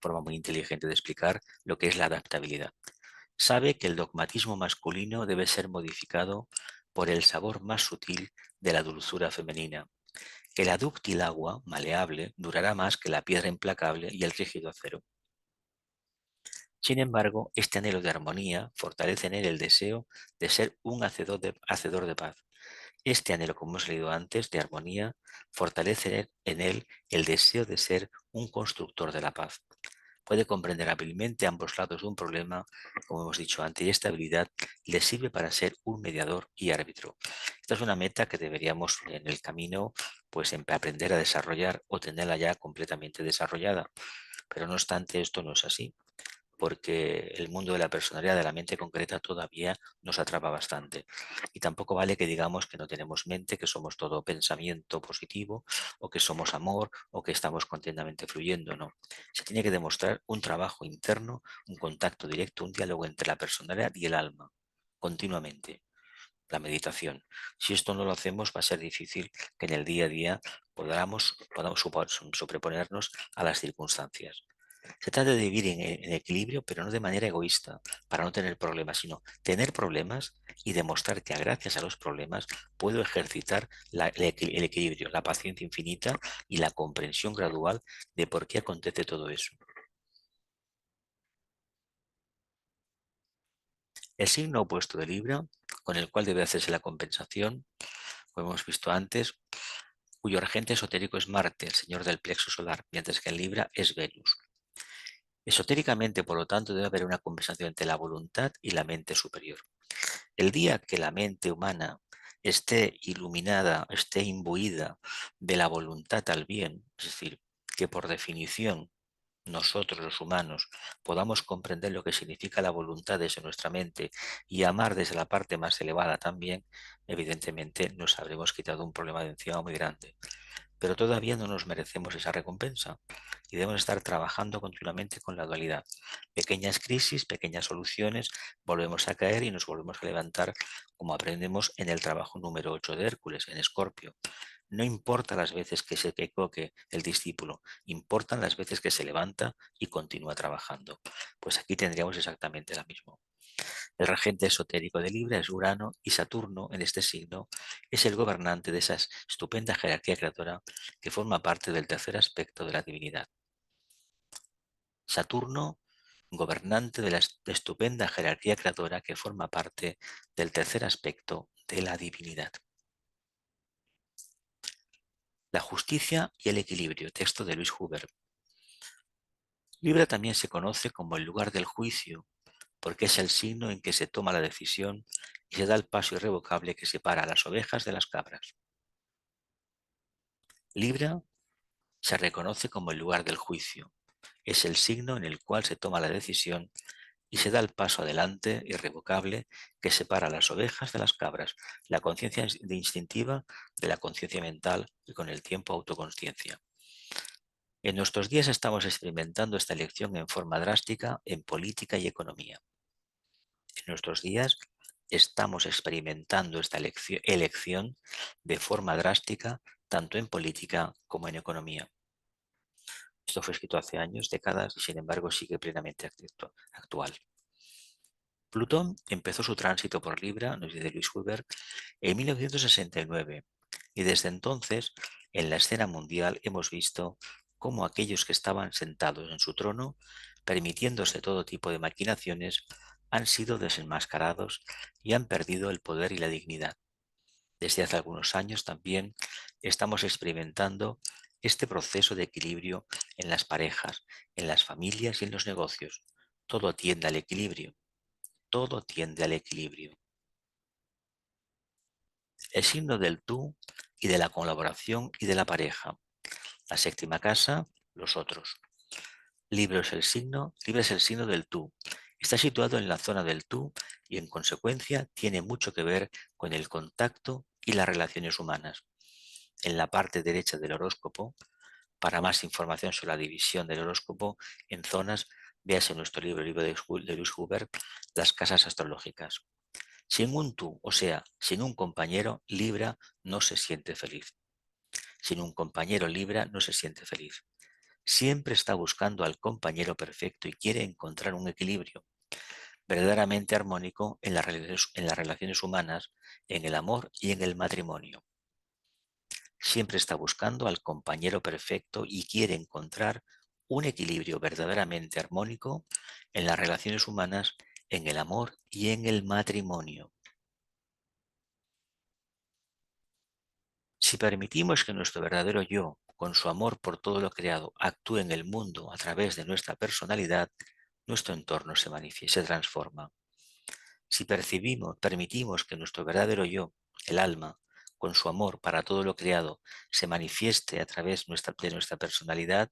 Forma muy inteligente de explicar lo que es la adaptabilidad. Sabe que el dogmatismo masculino debe ser modificado por el sabor más sutil de la dulzura femenina, que la dúctil agua, maleable, durará más que la piedra implacable y el rígido acero. Sin embargo, este anhelo de armonía fortalece en él el deseo de ser un hacedor de paz. Este anhelo, como hemos leído antes, de armonía, fortalece en él el deseo de ser un constructor de la paz. Puede comprender hábilmente ambos lados de un problema, como hemos dicho antes, y esta habilidad le sirve para ser un mediador y árbitro. Esta es una meta que deberíamos en el camino pues aprender a desarrollar o tenerla ya completamente desarrollada. Pero no obstante, esto no es así porque el mundo de la personalidad, de la mente concreta, todavía nos atrapa bastante. Y tampoco vale que digamos que no tenemos mente, que somos todo pensamiento positivo, o que somos amor, o que estamos continuamente fluyendo, no. Se tiene que demostrar un trabajo interno, un contacto directo, un diálogo entre la personalidad y el alma, continuamente. La meditación. Si esto no lo hacemos, va a ser difícil que en el día a día podamos sobreponernos a las circunstancias. Se trata de vivir en equilibrio, pero no de manera egoísta, para no tener problemas, sino tener problemas y demostrar que gracias a los problemas puedo ejercitar el equilibrio, la paciencia infinita y la comprensión gradual de por qué acontece todo eso. El signo opuesto de Libra, con el cual debe hacerse la compensación, como hemos visto antes, cuyo regente esotérico es Marte, el señor del plexo solar, mientras que en Libra es Venus. Esotéricamente, por lo tanto, debe haber una conversación entre la voluntad y la mente superior. El día que la mente humana esté iluminada, esté imbuida de la voluntad al bien, es decir, que por definición nosotros los humanos podamos comprender lo que significa la voluntad desde nuestra mente y amar desde la parte más elevada también, evidentemente nos habremos quitado un problema de encima muy grande. Pero todavía no nos merecemos esa recompensa y debemos estar trabajando continuamente con la dualidad. Pequeñas crisis, pequeñas soluciones, volvemos a caer y nos volvemos a levantar, como aprendemos en el trabajo número 8 de Hércules, en Escorpio. No importa las veces que se equivoque el discípulo, importan las veces que se levanta y continúa trabajando. Pues aquí tendríamos exactamente lo mismo. El regente esotérico de Libra es Urano y Saturno, en este signo, es el gobernante de esa estupenda jerarquía creadora que forma parte del tercer aspecto de la divinidad. Saturno, gobernante de la estupenda jerarquía creadora que forma parte del tercer aspecto de la divinidad. La justicia y el equilibrio, texto de Luis Huber. Libra también se conoce como el lugar del juicio, porque es el signo en que se toma la decisión y se da el paso irrevocable que separa a las ovejas de las cabras. Libra se reconoce como el lugar del juicio. Es el signo en el cual se toma la decisión y se da el paso adelante irrevocable que separa a las ovejas de las cabras, la conciencia instintiva de la conciencia mental y con el tiempo autoconsciencia. En nuestros días estamos experimentando esta elección en forma drástica en política y economía. En nuestros días estamos experimentando esta elección de forma drástica tanto en política como en economía. Esto fue escrito hace años, décadas, y sin embargo sigue plenamente actual. Plutón empezó su tránsito por Libra, nos dice Luis Huber, en 1969, y desde entonces, en la escena mundial, hemos visto cómo aquellos que estaban sentados en su trono, permitiéndose todo tipo de maquinaciones, han sido desenmascarados y han perdido el poder y la dignidad. Desde hace algunos años también estamos experimentando este proceso de equilibrio en las parejas, en las familias y en los negocios. Todo tiende al equilibrio, todo tiende al equilibrio. El signo del tú y de la colaboración y de la pareja. La séptima casa, los otros. Libra es el signo del tú. Está situado en la zona del tú y en consecuencia tiene mucho que ver con el contacto y las relaciones humanas. En la parte derecha del horóscopo, para más información sobre la división del horóscopo en zonas, véase nuestro libro de Luis Huber, Las casas astrológicas. Sin un tú, o sea, sin un compañero, Libra no se siente feliz. Sin un compañero Libra no se siente feliz. Siempre está buscando al compañero perfecto y quiere encontrar un equilibrio verdaderamente armónico en las relaciones humanas, en el amor y en el matrimonio. Siempre está buscando al compañero perfecto y quiere encontrar un equilibrio verdaderamente armónico en las relaciones humanas, en el amor y en el matrimonio. Si permitimos que nuestro verdadero yo, con su amor por todo lo creado, actúe en el mundo a través de nuestra personalidad, nuestro entorno se transforma. Si permitimos que nuestro verdadero yo, el alma, con su amor para todo lo creado, se manifieste a través de nuestra personalidad,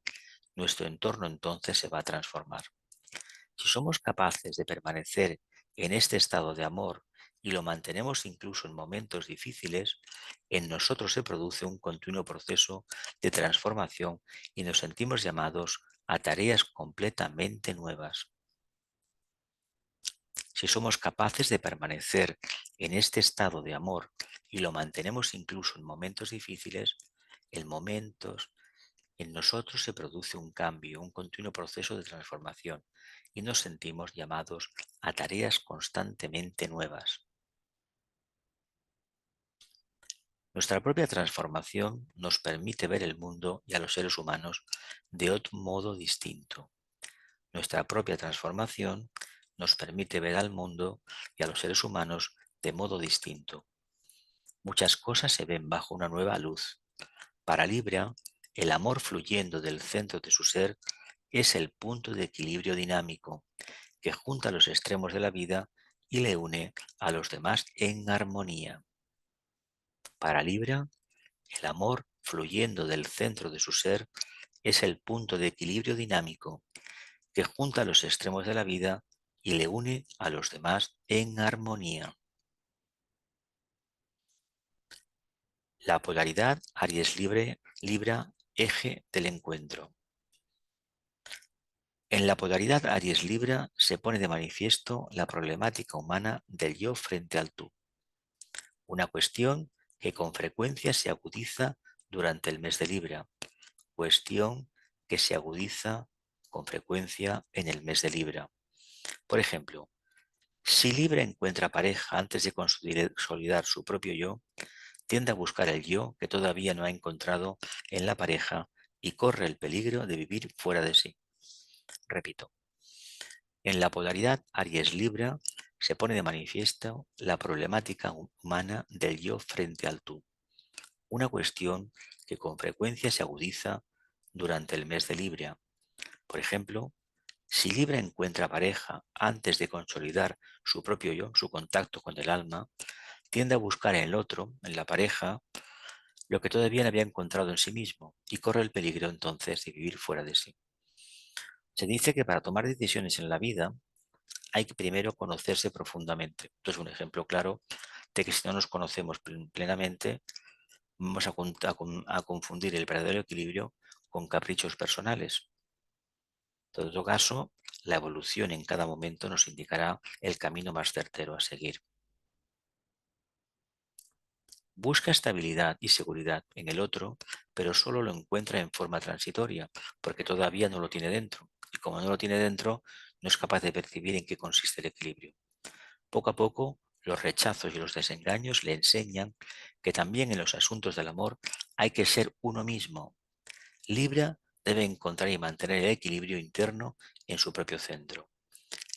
nuestro entorno entonces se va a transformar. Si somos capaces de permanecer en este estado de amor y lo mantenemos incluso en momentos difíciles, en nosotros se produce un continuo proceso de transformación y nos sentimos llamados a tareas completamente nuevas. Si somos capaces de permanecer en este estado de amor y lo mantenemos incluso en momentos difíciles, en momentos En nosotros se produce un cambio, un continuo proceso de transformación y nos sentimos llamados a tareas constantemente nuevas. Nuestra propia transformación nos permite ver el mundo y a los seres humanos de otro modo distinto. Nuestra propia transformación nos permite ver al mundo y a los seres humanos de modo distinto. Muchas cosas se ven bajo una nueva luz. Para Libra, el amor fluyendo del centro de su ser es el punto de equilibrio dinámico que junta los extremos de la vida y le une a los demás en armonía. Para Libra, el amor fluyendo del centro de su ser es el punto de equilibrio dinámico que junta los extremos de la vida y le une a los demás en armonía. La polaridad Aries-Libra, eje del encuentro. En la polaridad Aries-Libra se pone de manifiesto la problemática humana del yo frente al tú, una cuestión que con frecuencia se agudiza durante el mes de Libra, cuestión que se agudiza con frecuencia en el mes de Libra. Por ejemplo, si Libra encuentra pareja antes de consolidar su propio yo, tiende a buscar el yo que todavía no ha encontrado en la pareja y corre el peligro de vivir fuera de sí. Repito, en la polaridad Aries-Libra se pone de manifiesto la problemática humana del yo frente al tú, una cuestión que con frecuencia se agudiza durante el mes de Libra. Por ejemplo, si Libra encuentra pareja antes de consolidar su propio yo, su contacto con el alma, tiende a buscar en el otro, en la pareja, lo que todavía no había encontrado en sí mismo y corre el peligro entonces de vivir fuera de sí. Se dice que para tomar decisiones en la vida hay que primero conocerse profundamente. Esto es un ejemplo claro de que si no nos conocemos plenamente, vamos a confundir el verdadero equilibrio con caprichos personales. En todo caso, la evolución en cada momento nos indicará el camino más certero a seguir. Busca estabilidad y seguridad en el otro, pero solo lo encuentra en forma transitoria, porque todavía no lo tiene dentro. Y como no lo tiene dentro, no es capaz de percibir en qué consiste el equilibrio. Poco a poco, los rechazos y los desengaños le enseñan que también en los asuntos del amor hay que ser uno mismo. Libra debe encontrar y mantener el equilibrio interno en su propio centro.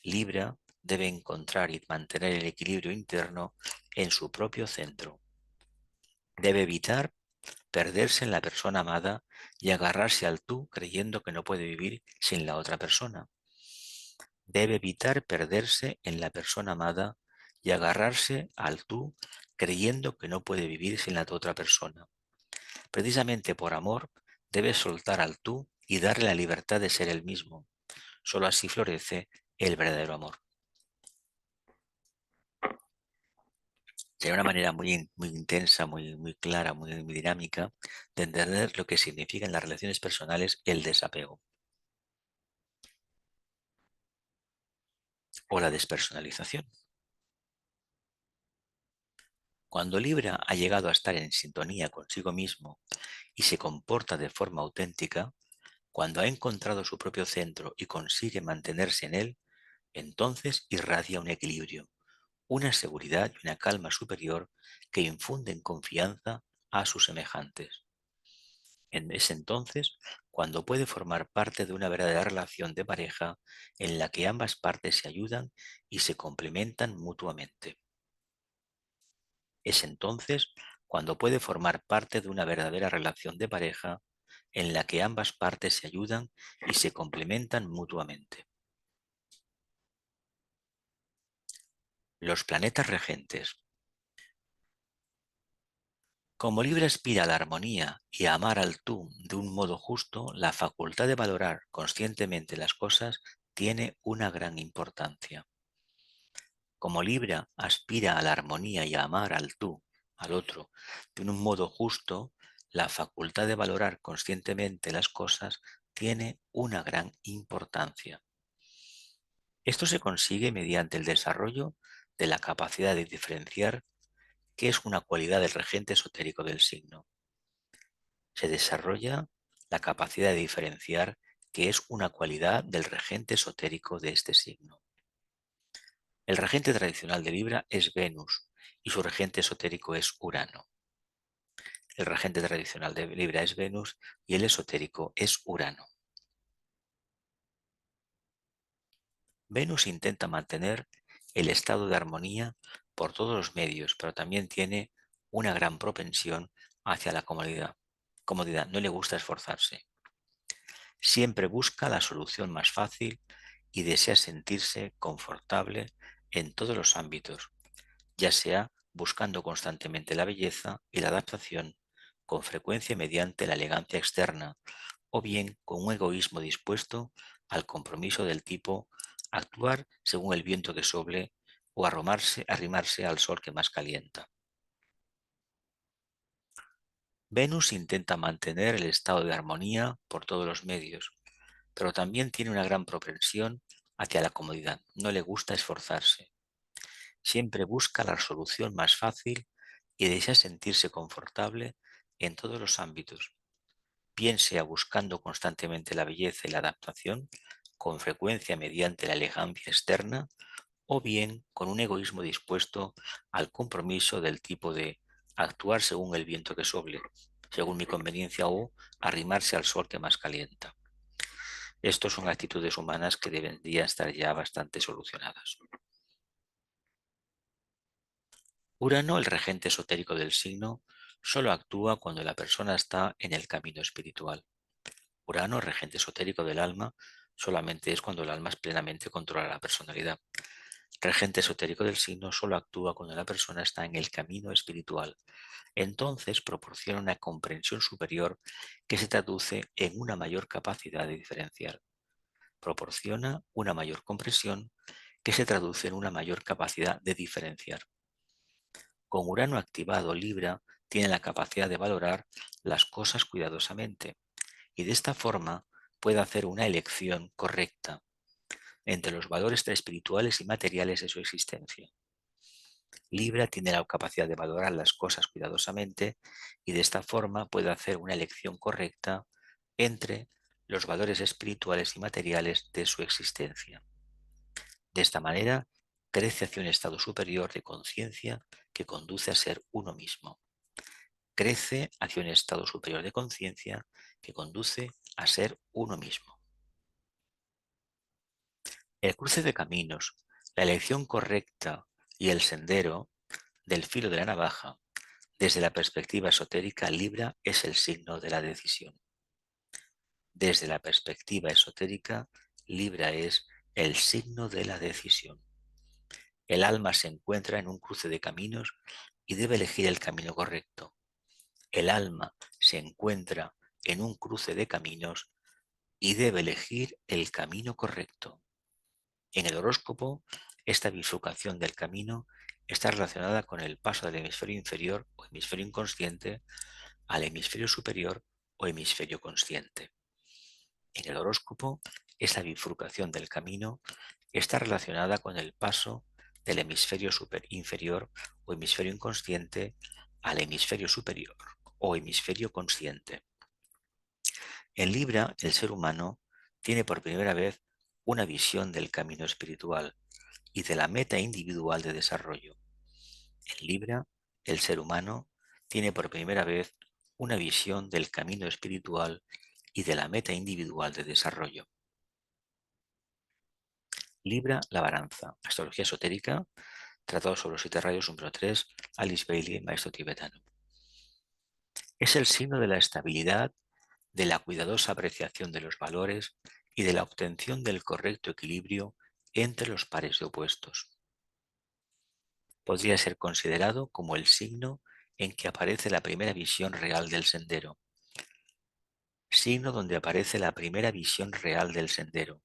Libra debe encontrar y mantener el equilibrio interno en su propio centro. Debe evitar perderse en la persona amada y agarrarse al tú creyendo que no puede vivir sin la otra persona. Debe evitar perderse en la persona amada y agarrarse al tú creyendo que no puede vivir sin la otra persona. Precisamente por amor, debe soltar al tú y darle la libertad de ser él mismo. Solo así florece el verdadero amor. Sería una manera muy intensa, muy clara, muy dinámica de entender lo que significa en las relaciones personales el desapego o la despersonalización. Cuando Libra ha llegado a estar en sintonía consigo mismo y se comporta de forma auténtica, cuando ha encontrado su propio centro y consigue mantenerse en él, entonces irradia un equilibrio, una seguridad y una calma superior que infunden confianza a sus semejantes. En ese entonces cuando puede formar parte de una verdadera relación de pareja en la que ambas partes se ayudan y se complementan mutuamente. Es entonces cuando puede formar parte de una verdadera relación de pareja en la que ambas partes se ayudan y se complementan mutuamente. Los planetas regentes. Como Libra aspira a la armonía y a amar al tú de un modo justo, la facultad de valorar conscientemente las cosas tiene una gran importancia. Como Libra aspira a la armonía y a amar al tú, al otro, de un modo justo, la facultad de valorar conscientemente las cosas tiene una gran importancia. Esto se consigue mediante el desarrollo de la capacidad de diferenciar qué es una cualidad del regente esotérico del signo. Se desarrolla la capacidad de diferenciar, que es una cualidad del regente esotérico de este signo. El regente tradicional de Libra es Venus y su regente esotérico es Urano. El regente tradicional de Libra es Venus y el esotérico es Urano. Venus intenta mantener el estado de armonía por todos los medios, pero también tiene una gran propensión hacia la comodidad. No le gusta esforzarse. Siempre busca la solución más fácil y desea sentirse confortable en todos los ámbitos, ya sea buscando constantemente la belleza y la adaptación, con frecuencia mediante la elegancia externa, o bien con un egoísmo dispuesto al compromiso del tipo actuar según el viento que sople o arrimarse al sol que más calienta. Venus intenta mantener el estado de armonía por todos los medios, pero también tiene una gran propensión hacia la comodidad. No le gusta esforzarse. Siempre busca la solución más fácil y desea sentirse confortable en todos los ámbitos, bien sea buscando constantemente la belleza y la adaptación, con frecuencia mediante la elegancia externa, o bien con un egoísmo dispuesto al compromiso del tipo de actuar según el viento que sople, según mi conveniencia, o arrimarse al sol que más calienta. Estos son actitudes humanas que deberían estar ya bastante solucionadas. Urano, el regente esotérico del signo, solo actúa cuando la persona está en el camino espiritual. Urano, regente esotérico del alma, solamente es cuando el alma plenamente controla la personalidad. Regente esotérico del signo solo actúa cuando la persona está en el camino espiritual. Entonces proporciona una comprensión superior que se traduce en una mayor capacidad de diferenciar. Proporciona una mayor comprensión que se traduce en una mayor capacidad de diferenciar. Con Urano activado, Libra tiene la capacidad de valorar las cosas cuidadosamente y de esta forma puede hacer una elección correcta entre los valores espirituales y materiales de su existencia. Libra tiene la capacidad de valorar las cosas cuidadosamente y de esta forma puede hacer una elección correcta entre los valores espirituales y materiales de su existencia. De esta manera, crece hacia un estado superior de conciencia que conduce a ser uno mismo. Crece hacia un estado superior de conciencia que conduce a ser uno mismo. El cruce de caminos, la elección correcta y el sendero del filo de la navaja, desde la perspectiva esotérica, Libra es el signo de la decisión. Desde la perspectiva esotérica, Libra es el signo de la decisión. El alma se encuentra en un cruce de caminos y debe elegir el camino correcto. El alma se encuentra en un cruce de caminos y debe elegir el camino correcto. En el horóscopo, esta bifurcación del camino está relacionada con el paso del hemisferio inferior o hemisferio inconsciente al hemisferio superior o hemisferio consciente. En el horóscopo, esta bifurcación del camino está relacionada con el paso del hemisferio inferior o hemisferio inconsciente al hemisferio superior o hemisferio consciente. En Libra, el ser humano tiene por primera vez una visión del camino espiritual y de la meta individual de desarrollo. En Libra, el ser humano tiene por primera vez una visión del camino espiritual y de la meta individual de desarrollo. Libra, la balanza. Astrología esotérica, Tratado sobre los 7 rayos número 3, Alice Bailey, maestro tibetano. Es el signo de la estabilidad, de la cuidadosa apreciación de los valores y de la obtención del correcto equilibrio entre los pares de opuestos. Podría ser considerado como el signo en que aparece la primera visión real del sendero. Signo donde aparece la primera visión real del sendero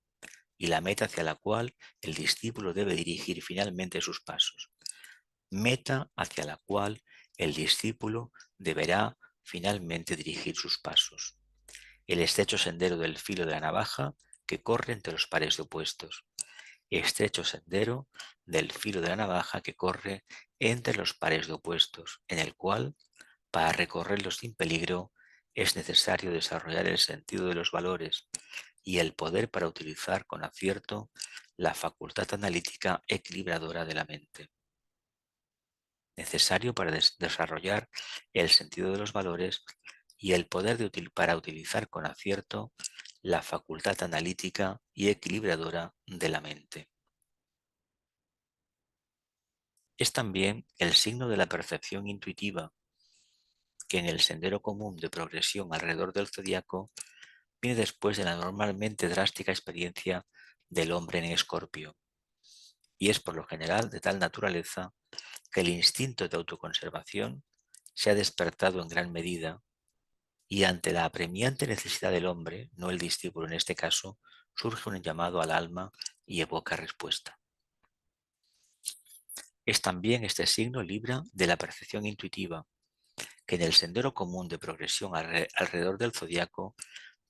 y la meta hacia la cual el discípulo debe dirigir finalmente sus pasos. Meta hacia la cual el discípulo deberá finalmente dirigir sus pasos. El estrecho sendero del filo de la navaja que corre entre los pares de opuestos. Estrecho sendero del filo de la navaja que corre entre los pares de opuestos, en el cual, para recorrerlo sin peligro, es necesario desarrollar el sentido de los valores y el poder para utilizar con acierto la facultad analítica equilibradora de la mente. Necesario para desarrollar el sentido de los valores y el poder para utilizar con acierto la facultad analítica y equilibradora de la mente. Es también el signo de la percepción intuitiva, que en el sendero común de progresión alrededor del zodiaco viene después de la normalmente drástica experiencia del hombre en Escorpio, y es por lo general de tal naturaleza que el instinto de autoconservación se ha despertado en gran medida y ante la apremiante necesidad del hombre, no el discípulo en este caso, surge un llamado al alma y evoca respuesta. Es también este signo Libra de la percepción intuitiva, que en el sendero común de progresión alrededor del zodiaco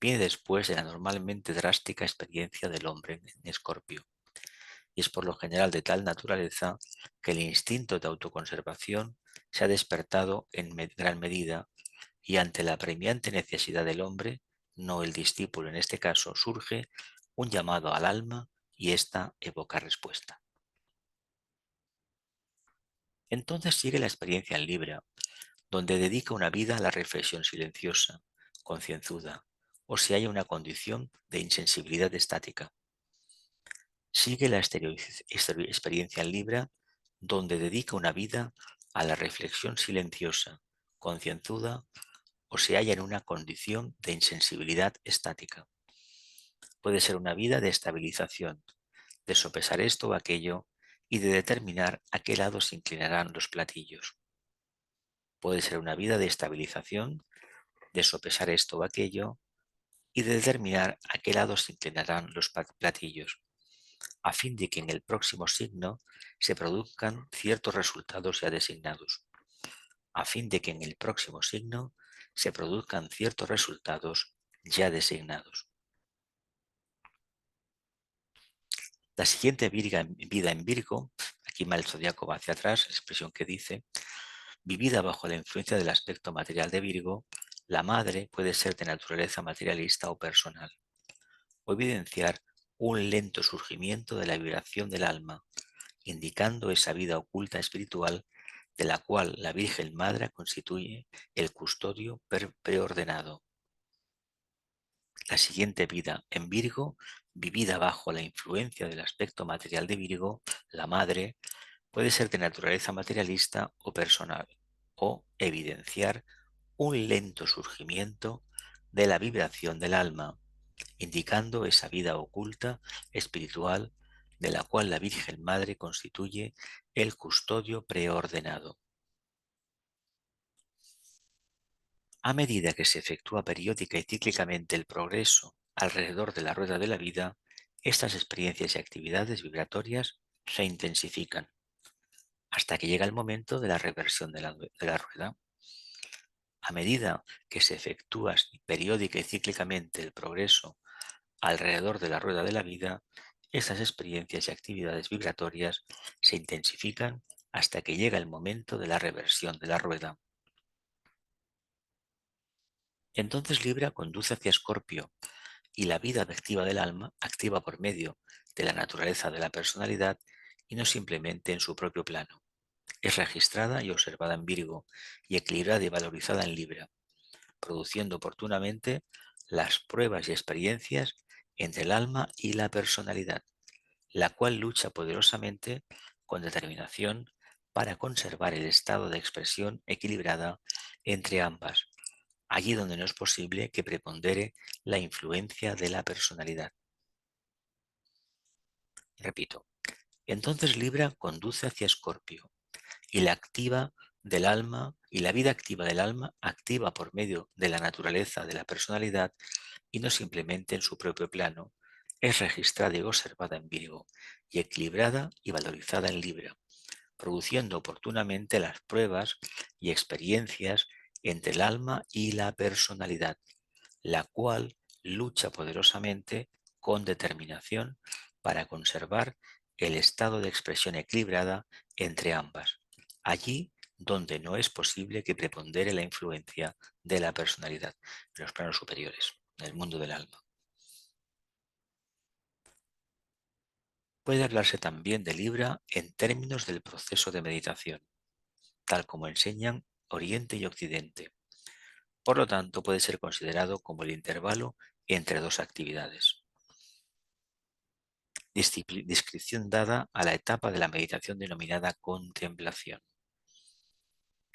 viene después de la normalmente drástica experiencia del hombre en Escorpio, y es por lo general de tal naturaleza que el instinto de autoconservación se ha despertado en gran medida y ante la apremiante necesidad del hombre, no el discípulo en este caso, surge un llamado al alma y ésta evoca respuesta. Entonces sigue la experiencia en Libra, donde dedica una vida a la reflexión silenciosa, concienzuda, o si hay una condición de insensibilidad estática. Sigue la experiencia en Libra, donde dedica una vida a la reflexión silenciosa, concienzuda, o se halla en una condición de insensibilidad estática. Puede ser una vida de estabilización, de sopesar esto o aquello y de determinar a qué lado se inclinarán los platillos. Puede ser una vida de estabilización, de sopesar esto o aquello y de determinar a qué lado se inclinarán los platillos, a fin de que en el próximo signo se produzcan ciertos resultados ya designados. A fin de que en el próximo signo se produzcan ciertos resultados ya designados. La siguiente vida en Virgo, aquí mal el zodiaco va hacia atrás, la expresión que dice, vivida bajo la influencia del aspecto material de Virgo, la madre puede ser de naturaleza materialista o personal, o evidenciar un lento surgimiento de la vibración del alma, indicando esa vida oculta espiritual de la cual la Virgen Madre constituye el custodio preordenado. La siguiente vida en Virgo, vivida bajo la influencia del aspecto material de Virgo, la madre, puede ser de naturaleza materialista o personal, o evidenciar un lento surgimiento de la vibración del alma, indicando esa vida oculta, espiritual, de la cual la Virgen Madre constituye el custodio preordenado. A medida que se efectúa periódica y cíclicamente el progreso alrededor de la rueda de la vida, estas experiencias y actividades vibratorias se intensifican, hasta que llega el momento de la reversión de la rueda. A medida que se efectúa periódica y cíclicamente el progreso alrededor de la rueda de la vida, estas experiencias y actividades vibratorias se intensifican hasta que llega el momento de la reversión de la rueda. Entonces Libra conduce hacia Escorpio y la vida activa del alma activa por medio de la naturaleza de la personalidad y no simplemente en su propio plano. Es registrada y observada en Virgo y equilibrada y valorizada en Libra, produciendo oportunamente las pruebas y experiencias entre el alma y la personalidad, la cual lucha poderosamente con determinación para conservar el estado de expresión equilibrada entre ambas, allí donde no es posible que prepondere la influencia de la personalidad. Repito, entonces Libra conduce hacia Escorpio y la vida activa del alma activa por medio de la naturaleza de la personalidad y no simplemente en su propio plano, es registrada y observada en Virgo y equilibrada y valorizada en Libra, produciendo oportunamente las pruebas y experiencias entre el alma y la personalidad, la cual lucha poderosamente con determinación para conservar el estado de expresión equilibrada entre ambas, allí donde no es posible que prepondere la influencia de la personalidad en los planos superiores, en el mundo del alma. Puede hablarse también de Libra en términos del proceso de meditación, tal como enseñan Oriente y Occidente. Por lo tanto, puede ser considerado como el intervalo entre dos actividades. Descripción dada a la etapa de la meditación denominada contemplación.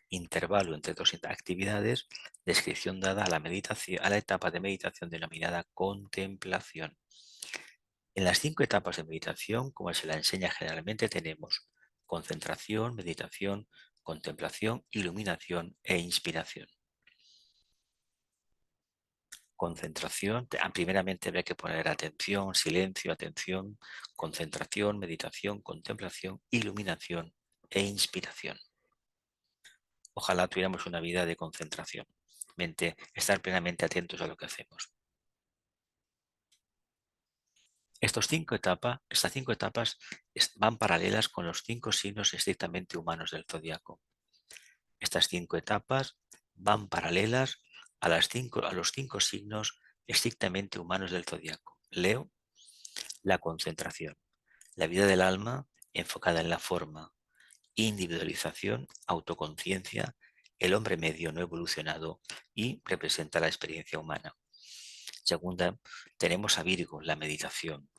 Intervalo entre dos actividades, descripción dada a la meditación, a la etapa de meditación denominada contemplación. En las 5 etapas de meditación, como se la enseña generalmente, tenemos concentración, meditación, contemplación, iluminación e inspiración. Concentración, primeramente habría que poner atención, silencio, atención, concentración, meditación, contemplación, iluminación e inspiración. Ojalá tuviéramos una vida de concentración, estar plenamente atentos a lo que hacemos. Estas 5 etapas van paralelas con los 5 signos estrictamente humanos del zodiaco. Estas 5 etapas van paralelas a los 5 signos estrictamente humanos del zodiaco. Leo, la concentración, la vida del alma enfocada en la forma, individualización, autoconciencia, el hombre medio no evolucionado y representa la experiencia humana. Segunda, tenemos a Virgo, la meditación,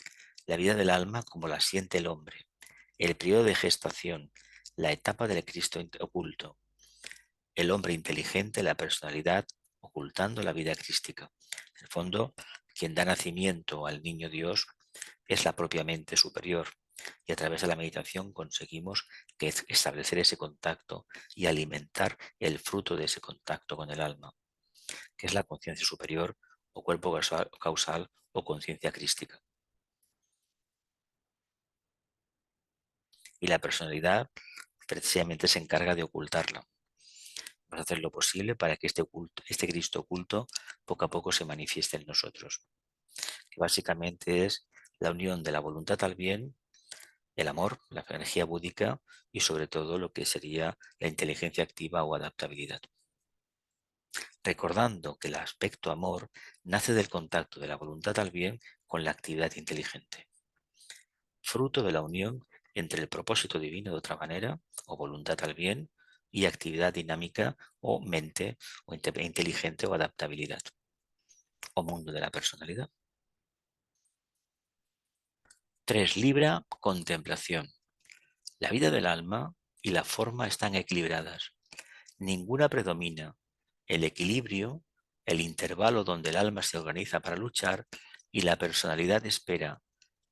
la vida del alma como la siente el hombre, el periodo de gestación, la etapa del Cristo oculto, el hombre inteligente, la personalidad, ocultando la vida crística. En el fondo, quien da nacimiento al niño Dios es la propia mente superior y a través de la meditación conseguimos establecer ese contacto y alimentar el fruto de ese contacto con el alma, que es la conciencia superior o cuerpo causal o conciencia crística. Y la personalidad precisamente se encarga de ocultarla. Vamos a hacer lo posible para que este Cristo oculto poco a poco se manifieste en nosotros, que básicamente es la unión de la voluntad al bien, el amor, la energía búdica y sobre todo lo que sería la inteligencia activa o adaptabilidad. Recordando que el aspecto amor nace del contacto de la voluntad al bien con la actividad inteligente, fruto de la unión entre el propósito divino de otra manera o voluntad al bien y actividad dinámica o mente o inteligente o adaptabilidad o mundo de la personalidad. 3. Libra, contemplación. La vida del alma y la forma están equilibradas. Ninguna predomina. El equilibrio, el intervalo donde el alma se organiza para luchar y la personalidad espera.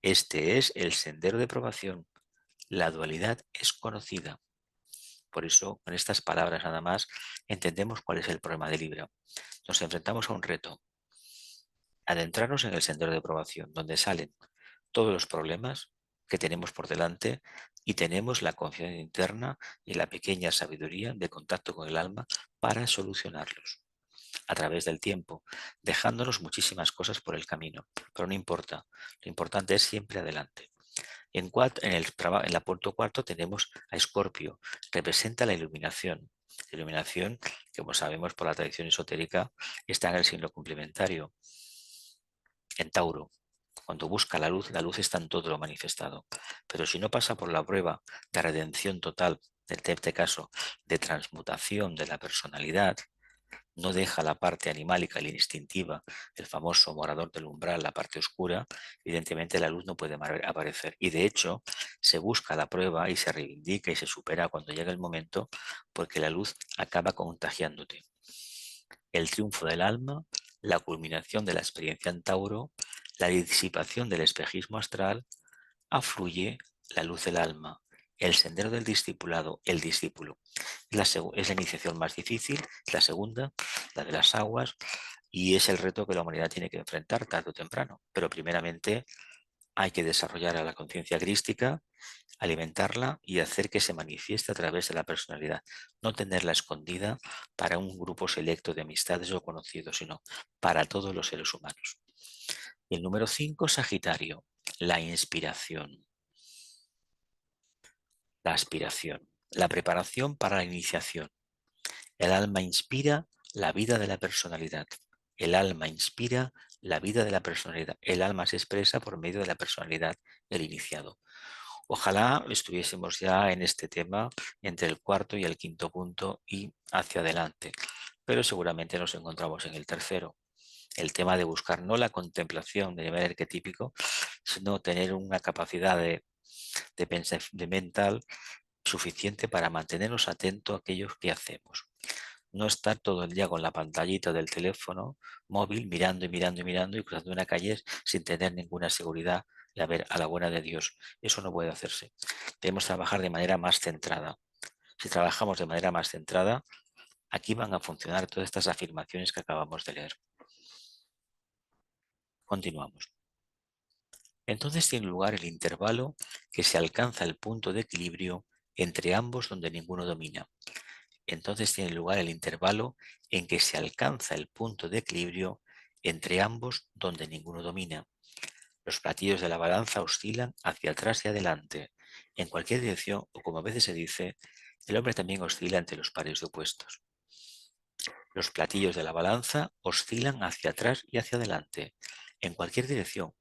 Este es el sendero de probación. La dualidad es conocida. Por eso, con estas palabras nada más, entendemos cuál es el problema de Libra. Nos enfrentamos a un reto. Adentrarnos en el sendero de probación, donde salen todos los problemas que tenemos por delante y tenemos la confianza interna y la pequeña sabiduría de contacto con el alma para solucionarlos a través del tiempo, dejándonos muchísimas cosas por el camino, pero no importa, lo importante es siempre adelante. En la punto cuarto tenemos a Escorpio, representa la iluminación. La iluminación, como sabemos por la tradición esotérica, está en el signo complementario, en Tauro. Cuando busca la luz está en todo lo manifestado. Pero si no pasa por la prueba de redención total, en este caso de transmutación de la personalidad, no deja la parte animálica y la instintiva, el famoso morador del umbral, la parte oscura, evidentemente la luz no puede aparecer. Y de hecho, se busca la prueba y se reivindica y se supera cuando llega el momento, porque la luz acaba contagiándote. El triunfo del alma, la culminación de la experiencia en Tauro, la disipación del espejismo astral, afluye la luz del alma, el sendero del discipulado, el discípulo. Es la iniciación más difícil, es la segunda, la de las aguas, y es el reto que la humanidad tiene que enfrentar tarde o temprano. Pero primeramente hay que desarrollar a la conciencia crística, alimentarla y hacer que se manifieste a través de la personalidad. No tenerla escondida para un grupo selecto de amistades o conocidos, sino para todos los seres humanos. Y el número 5, Sagitario, la inspiración. La aspiración. La preparación para la iniciación. El alma inspira la vida de la personalidad. El alma inspira la vida de la personalidad. El alma se expresa por medio de la personalidad del iniciado. Ojalá estuviésemos ya en este tema entre el cuarto y el quinto punto y hacia adelante, pero seguramente nos encontramos en el tercero. El tema de buscar no la contemplación de nivel arquetípico, sino tener una capacidad de mental suficiente para mantenernos atentos a aquello que hacemos. No estar todo el día con la pantallita del teléfono móvil mirando y mirando y mirando y cruzando una calle sin tener ninguna seguridad y a ver a la buena de Dios. Eso no puede hacerse. Debemos trabajar de manera más centrada. Si trabajamos de manera más centrada, aquí van a funcionar todas estas afirmaciones que acabamos de leer. Continuamos. Entonces tiene lugar el intervalo que se alcanza el punto de equilibrio entre ambos donde ninguno domina. Entonces tiene lugar el intervalo en que se alcanza el punto de equilibrio entre ambos donde ninguno domina. Los platillos de la balanza oscilan hacia atrás y adelante, en cualquier dirección, o como a veces se dice, el hombre también oscila entre los pares de opuestos. Los platillos de la balanza oscilan hacia atrás y hacia adelante, en cualquier dirección,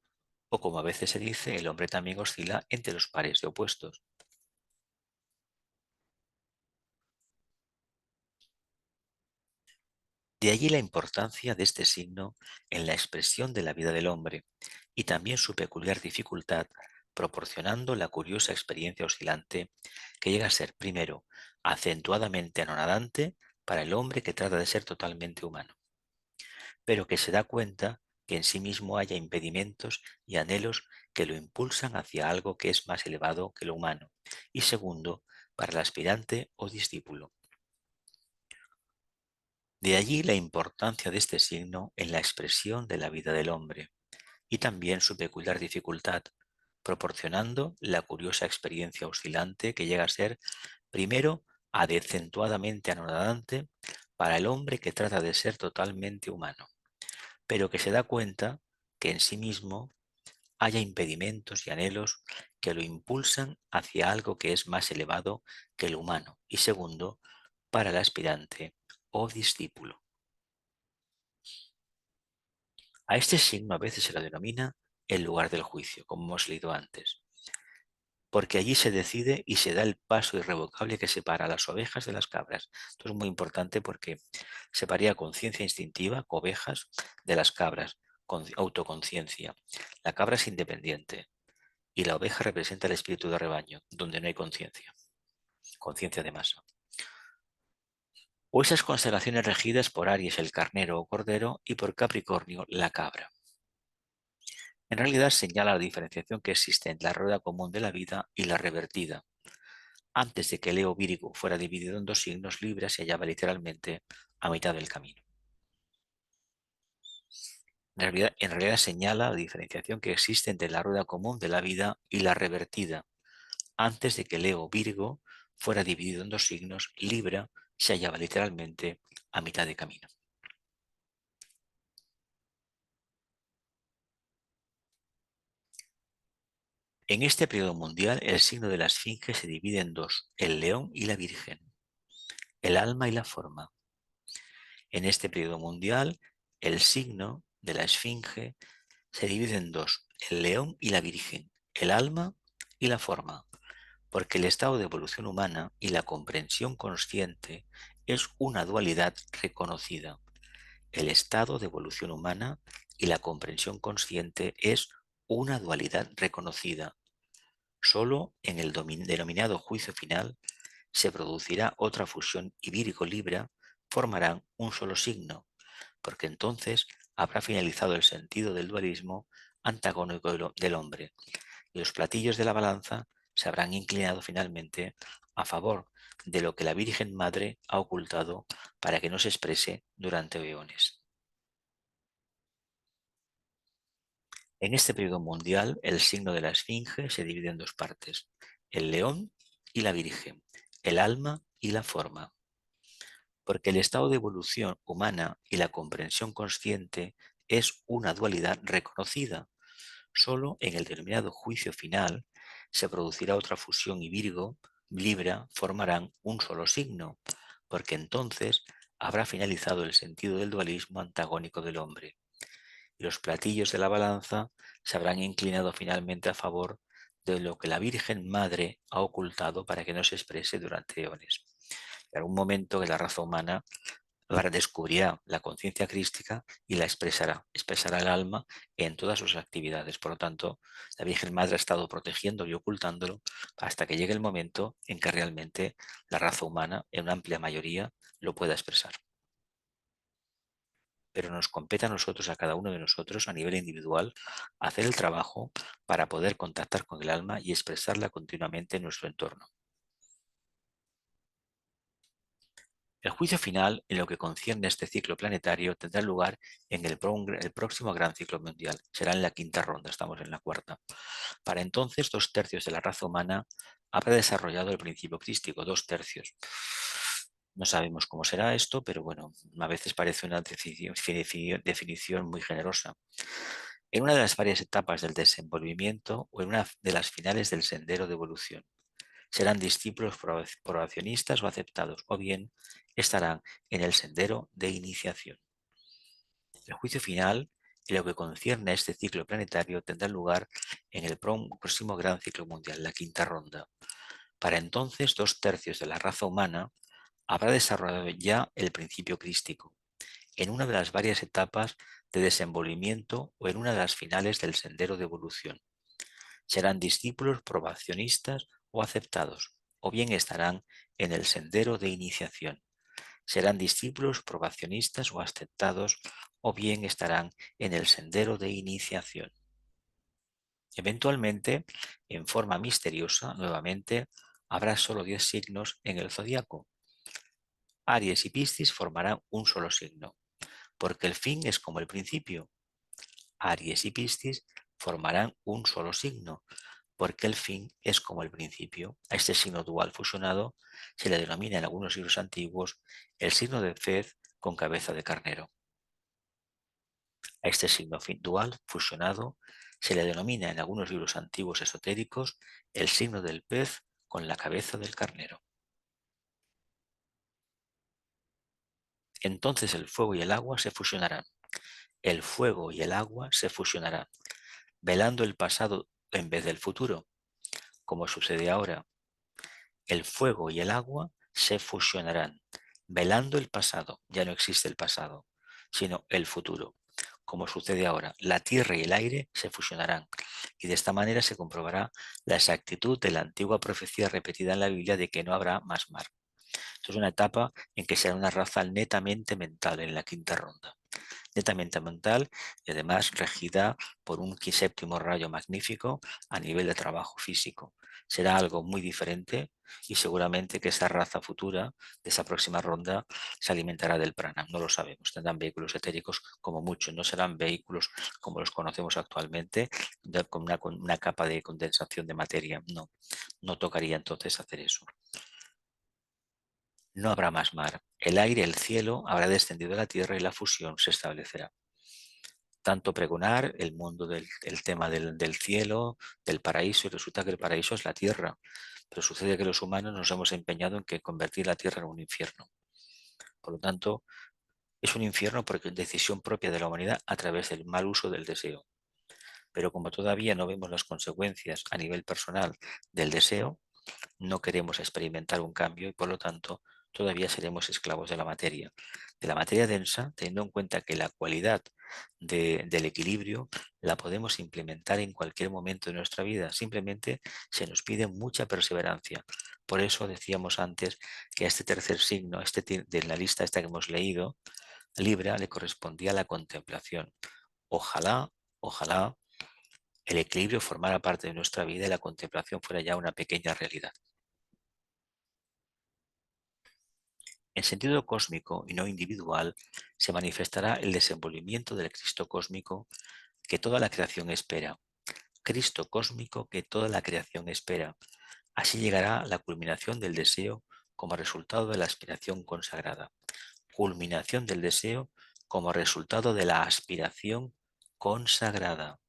o como a veces se dice, el hombre también oscila entre los pares de opuestos. De allí la importancia de este signo en la expresión de la vida del hombre y también su peculiar dificultad, proporcionando la curiosa experiencia oscilante que llega a ser, primero, acentuadamente anonadante para el hombre que trata de ser totalmente humano, pero que se da cuenta que en sí mismo haya impedimentos y anhelos que lo impulsan hacia algo que es más elevado que lo humano, y segundo, para el aspirante o discípulo. De allí la importancia de este signo en la expresión de la vida del hombre y también su peculiar dificultad, proporcionando la curiosa experiencia oscilante que llega a ser, primero, acentuadamente anonadante para el hombre que trata de ser totalmente humano, pero que se da cuenta que en sí mismo haya impedimentos y anhelos que lo impulsan hacia algo que es más elevado que el humano, y segundo, para el aspirante o discípulo. A este signo a veces se lo denomina el lugar del juicio, como hemos leído antes, porque allí se decide y se da el paso irrevocable que separa a las ovejas de las cabras. Esto es muy importante porque separaría conciencia instintiva, ovejas, de las cabras, con autoconciencia. La cabra es independiente y la oveja representa el espíritu de rebaño, donde no hay conciencia, conciencia de masa. O esas constelaciones regidas por Aries, el carnero o cordero, y por Capricornio, la cabra. En realidad señala la diferenciación que existe entre la rueda común de la vida y la revertida. Antes de que Leo Virgo fuera dividido en dos signos, Libra se hallaba literalmente a mitad del camino. En realidad señala la diferenciación que existe entre la rueda común de la vida y la revertida. Antes de que Leo Virgo fuera dividido en dos signos, Libra se hallaba literalmente a mitad de camino. En este periodo mundial, el signo de la Esfinge se divide en dos, el león y la Virgen, el alma y la forma. En este periodo mundial, el signo de la Esfinge se divide en dos, el león y la Virgen, el alma y la forma, porque el estado de evolución humana y la comprensión consciente es una dualidad reconocida. El estado de evolución humana y la comprensión consciente es una dualidad reconocida. Solo en el denominado juicio final se producirá otra fusión y Virgo Libra formarán un solo signo, porque entonces habrá finalizado el sentido del dualismo antagónico del hombre y los platillos de la balanza se habrán inclinado finalmente a favor de lo que la Virgen Madre ha ocultado para que no se exprese durante eones. En este periodo mundial, el signo de la Esfinge se divide en dos partes, el león y la Virgen, el alma y la forma. Porque el estado de evolución humana y la comprensión consciente es una dualidad reconocida. Solo en el denominado juicio final se producirá otra fusión y Virgo Libra formarán un solo signo, porque entonces habrá finalizado el sentido del dualismo antagónico del hombre, y los platillos de la balanza se habrán inclinado finalmente a favor de lo que la Virgen Madre ha ocultado para que no se exprese durante eones. En algún momento que la raza humana descubrirá la conciencia crística y la expresará el alma en todas sus actividades. Por lo tanto, la Virgen Madre ha estado protegiendo y ocultándolo hasta que llegue el momento en que realmente la raza humana, en una amplia mayoría, lo pueda expresar. Pero nos compete a nosotros, a cada uno de nosotros, a nivel individual, hacer el trabajo para poder contactar con el alma y expresarla continuamente en nuestro entorno. El juicio final, en lo que concierne a este ciclo planetario, tendrá lugar en el próximo gran ciclo mundial. Será en la quinta ronda, estamos en la cuarta. Para entonces, 2/3 de la raza humana habrá desarrollado el principio crístico, 2/3. No sabemos cómo será esto, pero bueno, a veces parece una definición muy generosa. En una de las varias etapas del desenvolvimiento o en una de las finales del sendero de evolución. Serán discípulos probacionistas o aceptados, o bien estarán en el sendero de iniciación. El juicio final, en lo que concierne a este ciclo planetario, tendrá lugar en el próximo gran ciclo mundial, la quinta ronda. Para entonces, 2/3 de la raza humana habrá desarrollado ya el principio crístico, en una de las varias etapas de desenvolvimiento o en una de las finales del sendero de evolución. Serán discípulos probacionistas o aceptados, o bien estarán en el sendero de iniciación. Serán discípulos probacionistas o aceptados, o bien estarán en el sendero de iniciación. Eventualmente, en forma misteriosa, nuevamente, habrá solo 10 signos en el zodiaco. Aries y Piscis formarán un solo signo, porque el fin es como el principio. Aries y Piscis formarán un solo signo, porque el fin es como el principio. A este signo dual fusionado se le denomina en algunos libros antiguos el signo de pez con cabeza de carnero. A este signo dual fusionado se le denomina en algunos libros antiguos esotéricos el signo del pez con la cabeza del carnero. Entonces el fuego y el agua se fusionarán. El fuego y el agua se fusionarán, velando el pasado en vez del futuro, como sucede ahora. El fuego y el agua se fusionarán, velando el pasado. Ya no existe el pasado, sino el futuro. Como sucede ahora, la tierra y el aire se fusionarán, y de esta manera se comprobará la exactitud de la antigua profecía repetida en la Biblia de que no habrá más mar. Esto es una etapa en que será una raza netamente mental en la quinta ronda. Netamente mental y además regida por un séptimo rayo magnífico a nivel de trabajo físico. Será algo muy diferente y seguramente que esa raza futura de esa próxima ronda se alimentará del prana. No lo sabemos. Tendrán vehículos etéricos como mucho. No serán vehículos como los conocemos actualmente con una capa de condensación de materia. No, no tocaría entonces hacer eso. No habrá más mar. El aire, el cielo, habrá descendido a la tierra y la fusión se establecerá. Tanto pregonar el mundo el tema del cielo, del paraíso, y resulta que el paraíso es la tierra. Pero sucede que los humanos nos hemos empeñado en que convertir la tierra en un infierno. Por lo tanto, es un infierno porque es decisión propia de la humanidad a través del mal uso del deseo. Pero como todavía no vemos las consecuencias a nivel personal del deseo, no queremos experimentar un cambio y por lo tanto todavía seremos esclavos de la materia densa, teniendo en cuenta que la cualidad del equilibrio la podemos implementar en cualquier momento de nuestra vida. Simplemente se nos pide mucha perseverancia. Por eso decíamos antes que a este tercer signo, de la lista esta que hemos leído, Libra, le correspondía la contemplación. Ojalá, ojalá el equilibrio formara parte de nuestra vida y la contemplación fuera ya una pequeña realidad. En sentido cósmico y no individual, se manifestará el desenvolvimiento del Cristo cósmico que toda la creación espera. Cristo cósmico que toda la creación espera. Así llegará la culminación del deseo como resultado de la aspiración consagrada. Culminación del deseo como resultado de la aspiración consagrada.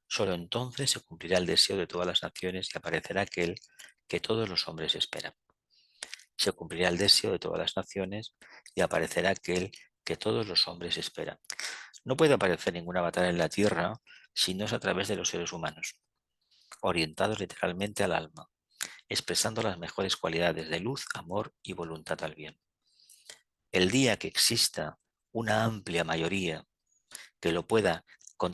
Solo entonces se cumplirá el deseo de todas las naciones y aparecerá aquel que todos los hombres esperan. Se cumplirá el deseo de todas las naciones y aparecerá aquel que todos los hombres esperan. No puede aparecer ninguna batalla en la tierra si no es a través de los seres humanos, orientados literalmente al alma, expresando las mejores cualidades de luz, amor y voluntad al bien. El día que exista una amplia mayoría que lo pueda,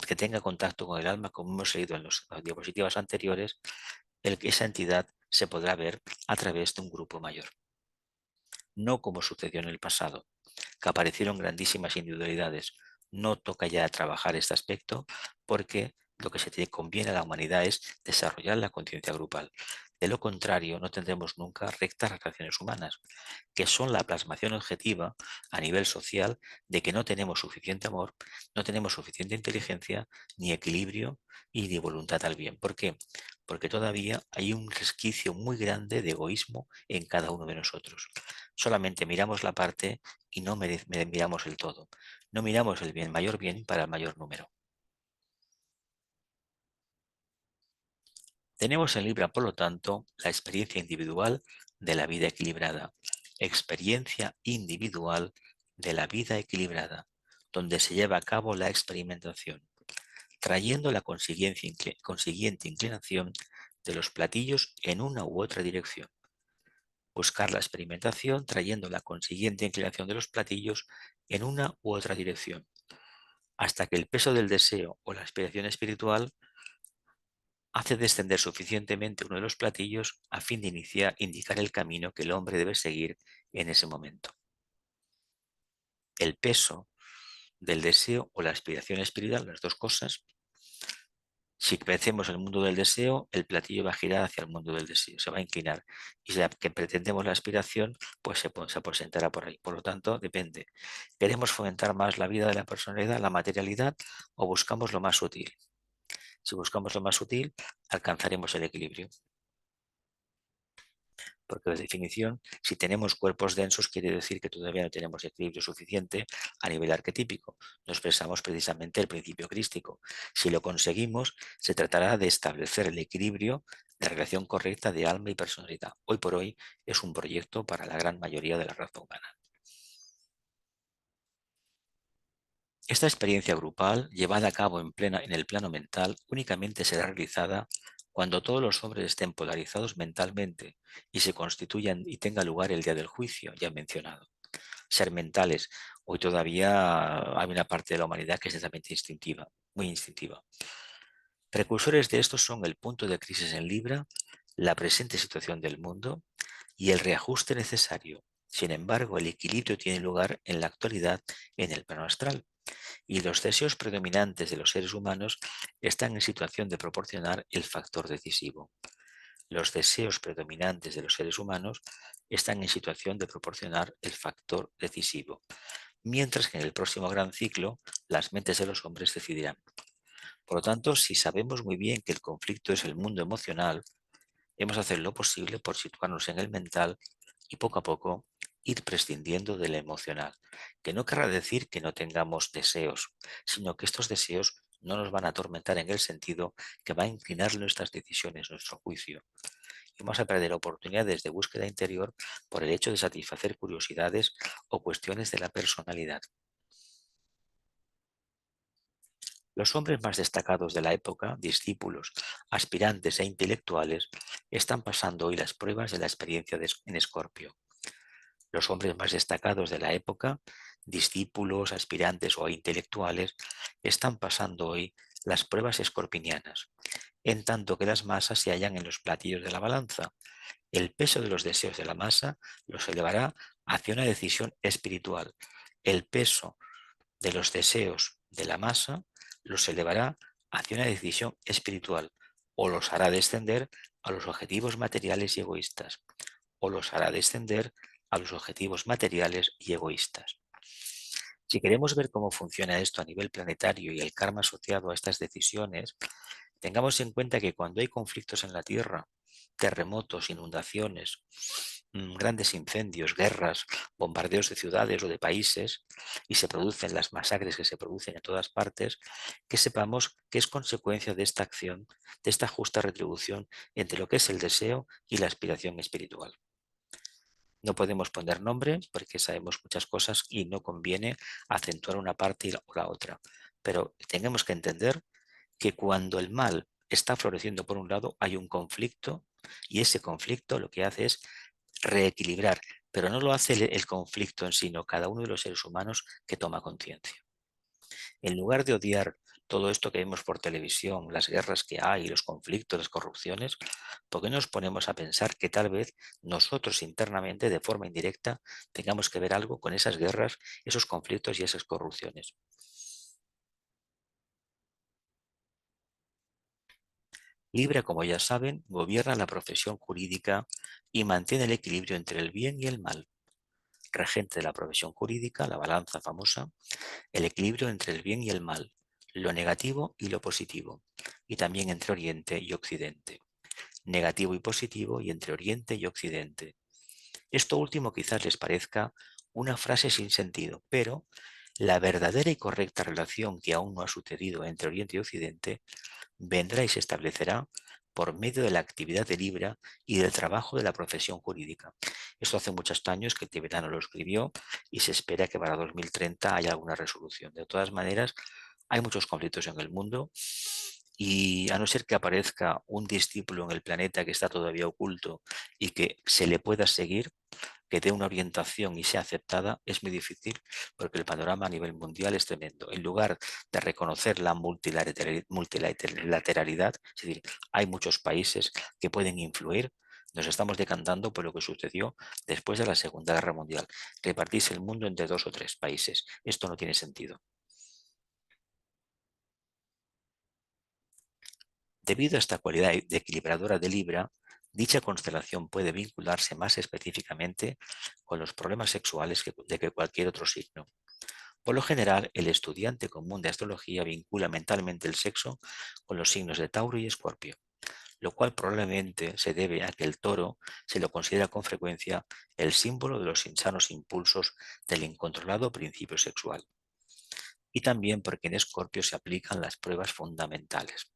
que tenga contacto con el alma, como hemos leído en las diapositivas anteriores, esa entidad se podrá ver a través de un grupo mayor. No como sucedió en el pasado, que aparecieron grandísimas individualidades. No toca ya trabajar este aspecto porque lo que se te conviene a la humanidad es desarrollar la conciencia grupal. De lo contrario, no tendremos nunca rectas relaciones humanas, que son la plasmación objetiva a nivel social de que no tenemos suficiente amor, no tenemos suficiente inteligencia, ni equilibrio y ni voluntad al bien. ¿Por qué? Porque todavía hay un resquicio muy grande de egoísmo en cada uno de nosotros. Solamente miramos la parte y no miramos el todo. No miramos el bien, mayor bien para el mayor número. Tenemos en Libra, por lo tanto, la experiencia individual de la vida equilibrada. Experiencia individual de la vida equilibrada, donde se lleva a cabo la experimentación, trayendo la consiguiente inclinación de los platillos en una u otra dirección. Buscar la experimentación trayendo la consiguiente inclinación de los platillos en una u otra dirección, hasta que el peso del deseo o la aspiración espiritual hace descender suficientemente uno de los platillos a fin de indicar el camino que el hombre debe seguir en ese momento. El peso del deseo o la aspiración espiritual, las dos cosas, si crecemos el mundo del deseo, el platillo va a girar hacia el mundo del deseo, se va a inclinar. Y si que pretendemos la aspiración, pues se aposentará por ahí. Por lo tanto, depende. ¿Queremos fomentar más la vida de la personalidad, la materialidad, o buscamos lo más sutil? Si buscamos lo más sutil, alcanzaremos el equilibrio. Porque por definición, si tenemos cuerpos densos, quiere decir que todavía no tenemos equilibrio suficiente a nivel arquetípico. No expresamos precisamente el principio crístico. Si lo conseguimos, se tratará de establecer el equilibrio de relación correcta de alma y personalidad. Hoy por hoy es un proyecto para la gran mayoría de la raza humana. Esta experiencia grupal, llevada a cabo en el plano mental, únicamente será realizada cuando todos los hombres estén polarizados mentalmente y se constituyan y tenga lugar el día del juicio, ya mencionado. Ser mentales, hoy todavía hay una parte de la humanidad que es netamente instintiva, muy instintiva. Precursores de estos son el punto de crisis en Libra, la presente situación del mundo y el reajuste necesario. Sin embargo, el equilibrio tiene lugar en la actualidad en el plano astral y los deseos predominantes de los seres humanos están en situación de proporcionar el factor decisivo. Los deseos predominantes de los seres humanos están en situación de proporcionar el factor decisivo, mientras que en el próximo gran ciclo las mentes de los hombres decidirán. Por lo tanto, si sabemos muy bien que el conflicto es el mundo emocional, hemos de hacer lo posible por situarnos en el mental y poco a poco ir prescindiendo del emocional, que no querrá decir que no tengamos deseos, sino que estos deseos no nos van a atormentar en el sentido que va a inclinar nuestras decisiones, nuestro juicio. Y vamos a perder oportunidades de búsqueda interior por el hecho de satisfacer curiosidades o cuestiones de la personalidad. Los hombres más destacados de la época, discípulos, aspirantes e intelectuales, están pasando hoy las pruebas de la experiencia en Escorpio. Los hombres más destacados de la época, discípulos, aspirantes o intelectuales, están pasando hoy las pruebas escorpinianas, en tanto que las masas se hallan en los platillos de la balanza. El peso de los deseos de la masa los elevará hacia una decisión espiritual. El peso de los deseos de la masa los elevará hacia una decisión espiritual o los hará descender a los objetivos materiales y egoístas o los hará descender a los objetivos materiales y egoístas. Si queremos ver cómo funciona esto a nivel planetario y el karma asociado a estas decisiones, tengamos en cuenta que cuando hay conflictos en la Tierra, terremotos, inundaciones, grandes incendios, guerras, bombardeos de ciudades o de países y se producen las masacres que se producen en todas partes, que sepamos que es consecuencia de esta acción, de esta justa retribución entre lo que es el deseo y la aspiración espiritual. No podemos poner nombre porque sabemos muchas cosas y no conviene acentuar una parte o la otra, pero tenemos que entender que cuando el mal está floreciendo por un lado hay un conflicto y ese conflicto lo que hace es reequilibrar, pero no lo hace el conflicto en sí, sino cada uno de los seres humanos que toma conciencia. En lugar de odiar todo esto que vemos por televisión, las guerras que hay, los conflictos, las corrupciones, ¿por qué nos ponemos a pensar que tal vez nosotros internamente, de forma indirecta, tengamos que ver algo con esas guerras, esos conflictos y esas corrupciones? Libra, como ya saben, gobierna la profesión jurídica y mantiene el equilibrio entre el bien y el mal. Regente de la profesión jurídica, la balanza famosa, el equilibrio entre el bien y el mal, lo negativo y lo positivo, y también entre Oriente y Occidente. Negativo y positivo y entre Oriente y Occidente. Esto último quizás les parezca una frase sin sentido, pero la verdadera y correcta relación que aún no ha sucedido entre Oriente y Occidente vendrá y se establecerá por medio de la actividad de Libra y del trabajo de la profesión jurídica. Esto hace muchos años que Tibetano lo escribió y se espera que para 2030 haya alguna resolución. De todas maneras, hay muchos conflictos en el mundo y a no ser que aparezca un discípulo en el planeta que está todavía oculto y que se le pueda seguir, que dé una orientación y sea aceptada, es muy difícil porque el panorama a nivel mundial es tremendo. En lugar de reconocer la multilateralidad, es decir, hay muchos países que pueden influir, nos estamos decantando por lo que sucedió después de la Segunda Guerra Mundial. Repartirse el mundo entre 2 o 3 países. Esto no tiene sentido. Debido a esta cualidad de equilibradora de Libra, dicha constelación puede vincularse más específicamente con los problemas sexuales de que cualquier otro signo. Por lo general, el estudiante común de astrología vincula mentalmente el sexo con los signos de Tauro y Escorpio, lo cual probablemente se debe a que el toro se lo considera con frecuencia el símbolo de los insanos impulsos del incontrolado principio sexual, y también porque en Escorpio se aplican las pruebas fundamentales.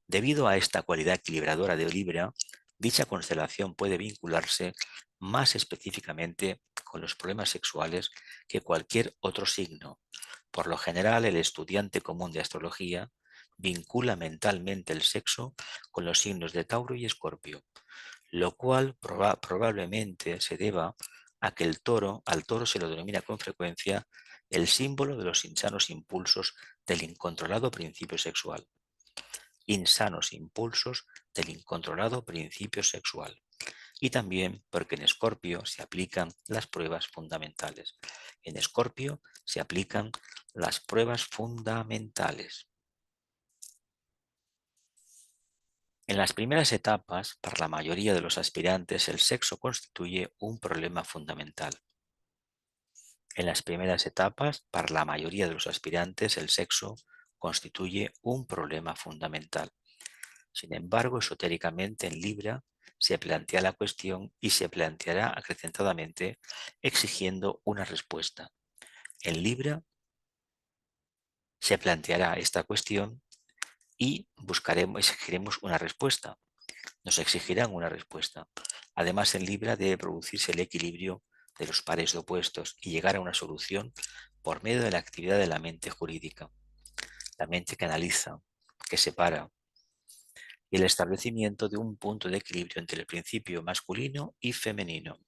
Debido a esta cualidad equilibradora de Libra, dicha constelación puede vincularse más específicamente con los problemas sexuales que cualquier otro signo. Por lo general, el estudiante común de astrología vincula mentalmente el sexo con los signos de Tauro y Escorpio, lo cual probablemente se deba a que al toro se lo denomina con frecuencia el símbolo de los insanos impulsos del incontrolado principio sexual. Insanos impulsos del incontrolado principio sexual. Y también porque en Escorpio se aplican las pruebas fundamentales. En Escorpio se aplican las pruebas fundamentales. En las primeras etapas, para la mayoría de los aspirantes, el sexo constituye un problema fundamental. En las primeras etapas, para la mayoría de los aspirantes, el sexo constituye un problema fundamental. Sin embargo, esotéricamente en Libra se plantea la cuestión y se planteará acrecentadamente exigiendo una respuesta. En Libra se planteará esta cuestión y exigiremos una respuesta. Nos exigirán una respuesta. Además, en Libra debe producirse el equilibrio de los pares de opuestos y llegar a una solución por medio de la actividad de la mente jurídica, la mente que analiza, que separa, y el establecimiento de un punto de equilibrio entre el principio masculino y femenino.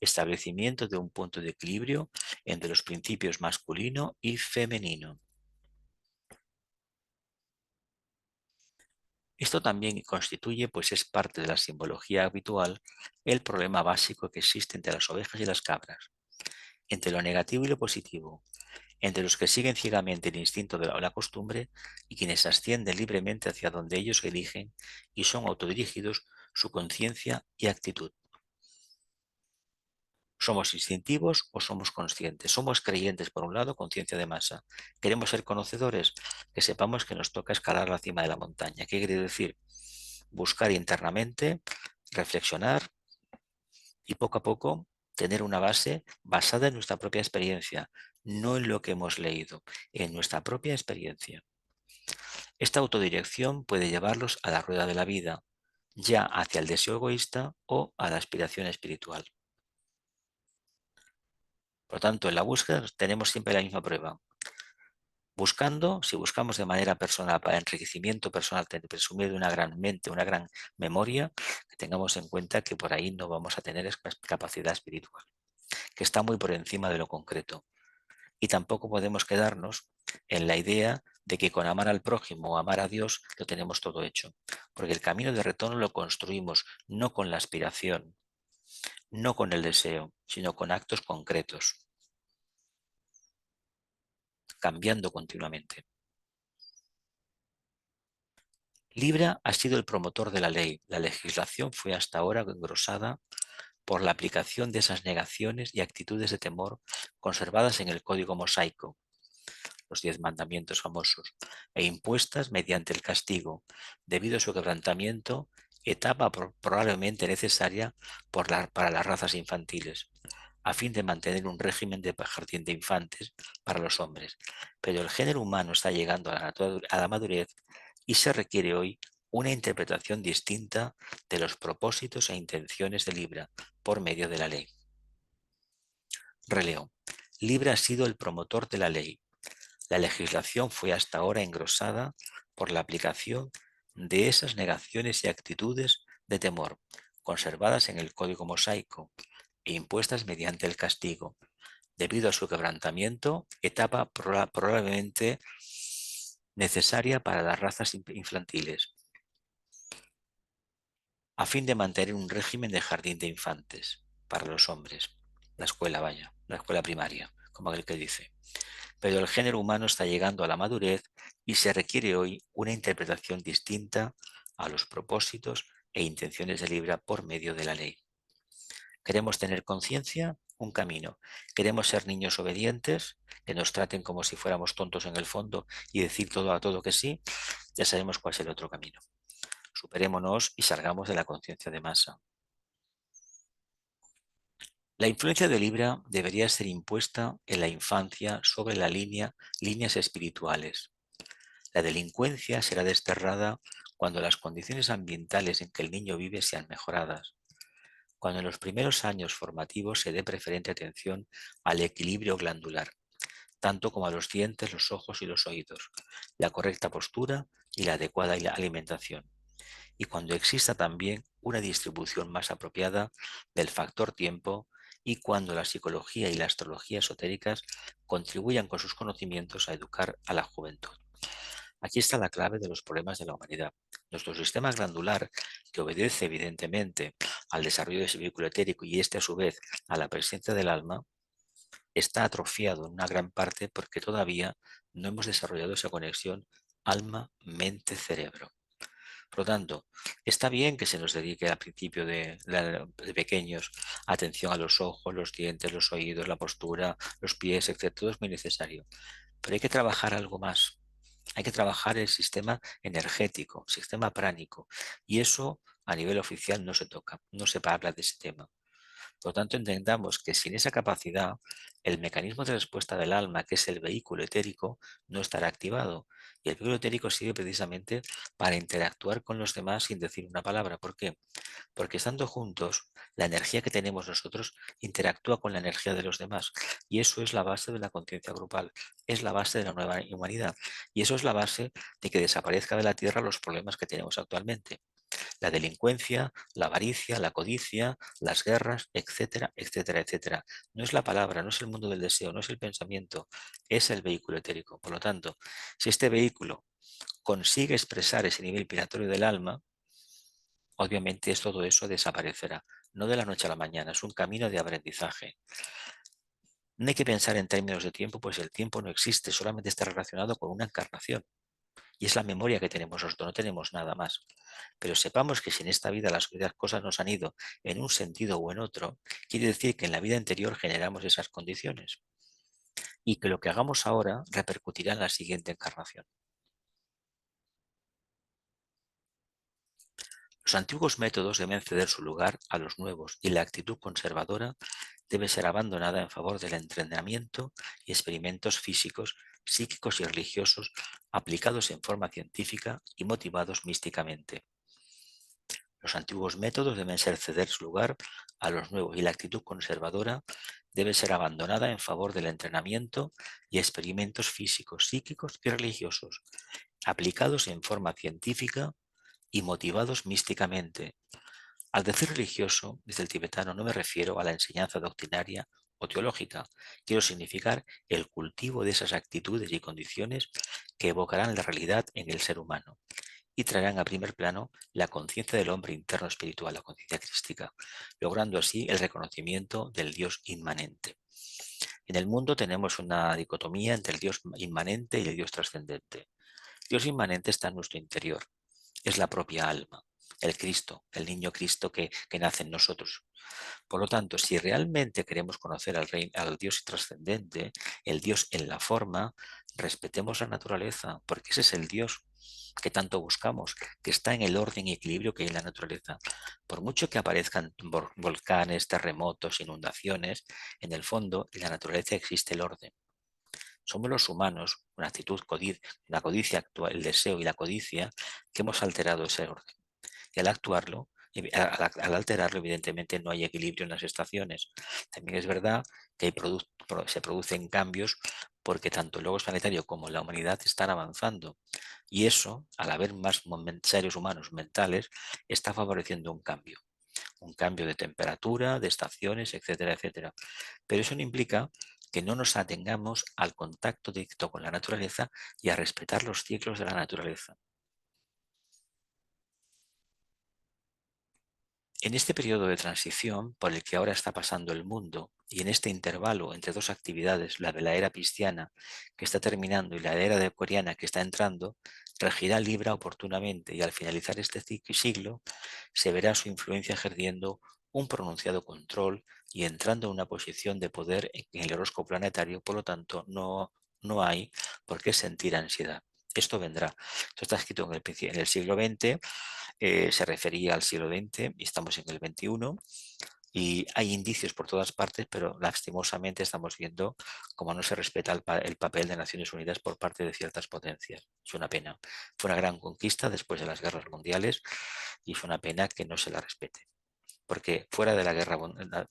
Establecimiento de un punto de equilibrio entre los principios masculino y femenino. Esto también constituye, pues es parte de la simbología habitual, el problema básico que existe entre las ovejas y las cabras, entre lo negativo y lo positivo, entre los que siguen ciegamente el instinto de la costumbre y quienes ascienden libremente hacia donde ellos eligen y son autodirigidos su conciencia y actitud. ¿Somos instintivos o somos conscientes? Somos creyentes, por un lado, conciencia de masa. ¿Queremos ser conocedores? Que sepamos que nos toca escalar la cima de la montaña. ¿Qué quiere decir? Buscar internamente reflexionar y poco a poco tener una base basada en nuestra propia experiencia, no en lo que hemos leído, en nuestra propia experiencia. Esta autodirección puede llevarlos a la rueda de la vida, ya hacia el deseo egoísta o a la aspiración espiritual. Por lo tanto, en la búsqueda tenemos siempre la misma prueba. Buscando, si buscamos de manera personal, para enriquecimiento personal, presumir de una gran mente, una gran memoria, que tengamos en cuenta que por ahí no vamos a tener capacidad espiritual, que está muy por encima de lo concreto. Y tampoco podemos quedarnos en la idea de que con amar al prójimo o amar a Dios lo tenemos todo hecho, porque el camino de retorno lo construimos no con la aspiración, no con el deseo, sino con actos concretos, cambiando continuamente. Libra ha sido el promotor de la ley. La legislación fue hasta ahora engrosada por la aplicación de esas negaciones y actitudes de temor conservadas en el código mosaico, los 10 mandamientos famosos, e impuestas mediante el castigo, debido a su quebrantamiento, etapa probablemente necesaria para las razas infantiles, a fin de mantener un régimen de jardín de infantes para los hombres. Pero el género humano está llegando a la madurez y se requiere hoy una interpretación distinta de los propósitos e intenciones de Libra por medio de la ley. Releo. Libra ha sido el promotor de la ley. La legislación fue hasta ahora engrosada por la aplicación de esas negaciones y actitudes de temor, conservadas en el código mosaico e impuestas mediante el castigo, debido a su quebrantamiento, etapa probablemente necesaria para las razas infantiles, a fin de mantener un régimen de jardín de infantes para los hombres, la escuela, vaya, la escuela primaria, como aquel que dice. Pero el género humano está llegando a la madurez y se requiere hoy una interpretación distinta a los propósitos e intenciones de Libra por medio de la ley. ¿Queremos tener conciencia? Un camino. ¿Queremos ser niños obedientes? Que nos traten como si fuéramos tontos en el fondo y decir todo a todo que sí. Ya sabemos cuál es el otro camino. Superémonos y salgamos de la conciencia de masa. La influencia de Libra debería ser impuesta en la infancia sobre la líneas espirituales. La delincuencia será desterrada cuando las condiciones ambientales en que el niño vive sean mejoradas, cuando en los primeros años formativos se dé preferente atención al equilibrio glandular, tanto como a los dientes, los ojos y los oídos, la correcta postura y la adecuada alimentación, y cuando exista también una distribución más apropiada del factor tiempo y cuando la psicología y la astrología esotéricas contribuyan con sus conocimientos a educar a la juventud. Aquí está la clave de los problemas de la humanidad. Nuestro sistema glandular, que obedece evidentemente al desarrollo de ese vehículo etérico y este a su vez a la presencia del alma, está atrofiado en una gran parte porque todavía no hemos desarrollado esa conexión alma-mente-cerebro. Por lo tanto, está bien que se nos dedique al principio de pequeños atención a los ojos, los dientes, los oídos, la postura, los pies, etc. Todo es muy necesario. Pero hay que trabajar algo más. Hay que trabajar el sistema energético, sistema pránico. Y eso a nivel oficial no se toca, no se habla de ese tema. Por lo tanto, entendamos que sin esa capacidad, el mecanismo de respuesta del alma, que es el vehículo etérico, no estará activado. Y el vehículo etérico sirve precisamente para interactuar con los demás sin decir una palabra. ¿Por qué? Porque estando juntos, la energía que tenemos nosotros interactúa con la energía de los demás. Y eso es la base de la conciencia grupal, es la base de la nueva humanidad. Y eso es la base de que desaparezca de la Tierra los problemas que tenemos actualmente. La delincuencia, la avaricia, la codicia, las guerras, etcétera, etcétera, etcétera. No es la palabra, no es el mundo del deseo, no es el pensamiento, es el vehículo etérico. Por lo tanto, si este vehículo consigue expresar ese nivel vibratorio del alma, obviamente todo eso desaparecerá. No de la noche a la mañana, es un camino de aprendizaje. No hay que pensar en términos de tiempo, pues el tiempo no existe, solamente está relacionado con una encarnación. Y es la memoria que tenemos nosotros, no tenemos nada más. Pero sepamos que si en esta vida las cosas nos han ido en un sentido o en otro, quiere decir que en la vida anterior generamos esas condiciones y que lo que hagamos ahora repercutirá en la siguiente encarnación. Los antiguos métodos deben ceder su lugar a los nuevos y la actitud conservadora debe ser abandonada en favor del entrenamiento y experimentos físicos, psíquicos y religiosos aplicados en forma científica y motivados místicamente. Los antiguos métodos deben ser ceder su lugar a los nuevos y la actitud conservadora debe ser abandonada en favor del entrenamiento y experimentos físicos, psíquicos y religiosos aplicados en forma científica y motivados místicamente. Al decir religioso, desde el tibetano no me refiero a la enseñanza doctrinaria o teológica. Quiero significar el cultivo de esas actitudes y condiciones que evocarán la realidad en el ser humano y traerán a primer plano la conciencia del hombre interno espiritual, la conciencia crística, logrando así el reconocimiento del Dios inmanente. En el mundo tenemos una dicotomía entre el Dios inmanente y el Dios trascendente. Dios inmanente está en nuestro interior, es la propia alma, el Cristo, el niño Cristo que nace en nosotros. Por lo tanto, si realmente queremos conocer al Dios trascendente, el Dios en la forma, respetemos la naturaleza, porque ese es el Dios que tanto buscamos, que está en el orden y equilibrio que hay en la naturaleza. Por mucho que aparezcan volcanes, terremotos, inundaciones, en el fondo en la naturaleza existe el orden. Somos los humanos, una actitud, la codicia actual, el deseo y la codicia, que hemos alterado ese orden. Y al actuarlo, al alterarlo, evidentemente no hay equilibrio en las estaciones. También es verdad que se producen cambios porque tanto el logos planetario como la humanidad están avanzando. Y eso, al haber más seres humanos mentales, está favoreciendo un cambio de temperatura, de estaciones, etcétera, etcétera. Pero eso no implica que no nos atengamos al contacto directo con la naturaleza y a respetar los ciclos de la naturaleza. En este periodo de transición por el que ahora está pasando el mundo y en este intervalo entre dos actividades, la de la era pisciana que está terminando y la era coreana que está entrando, regirá Libra oportunamente y al finalizar este siglo se verá su influencia ejerciendo un pronunciado control y entrando en una posición de poder en el horóscopo planetario, por lo tanto no hay por qué sentir ansiedad. Esto vendrá. Esto está escrito en el siglo XX, se refería al siglo XX y estamos en el XXI y hay indicios por todas partes, pero lastimosamente estamos viendo cómo no se respeta el papel de Naciones Unidas por parte de ciertas potencias. Es una pena. Fue una gran conquista después de las guerras mundiales y es una pena que no se la respete. Porque fuera de la guerra,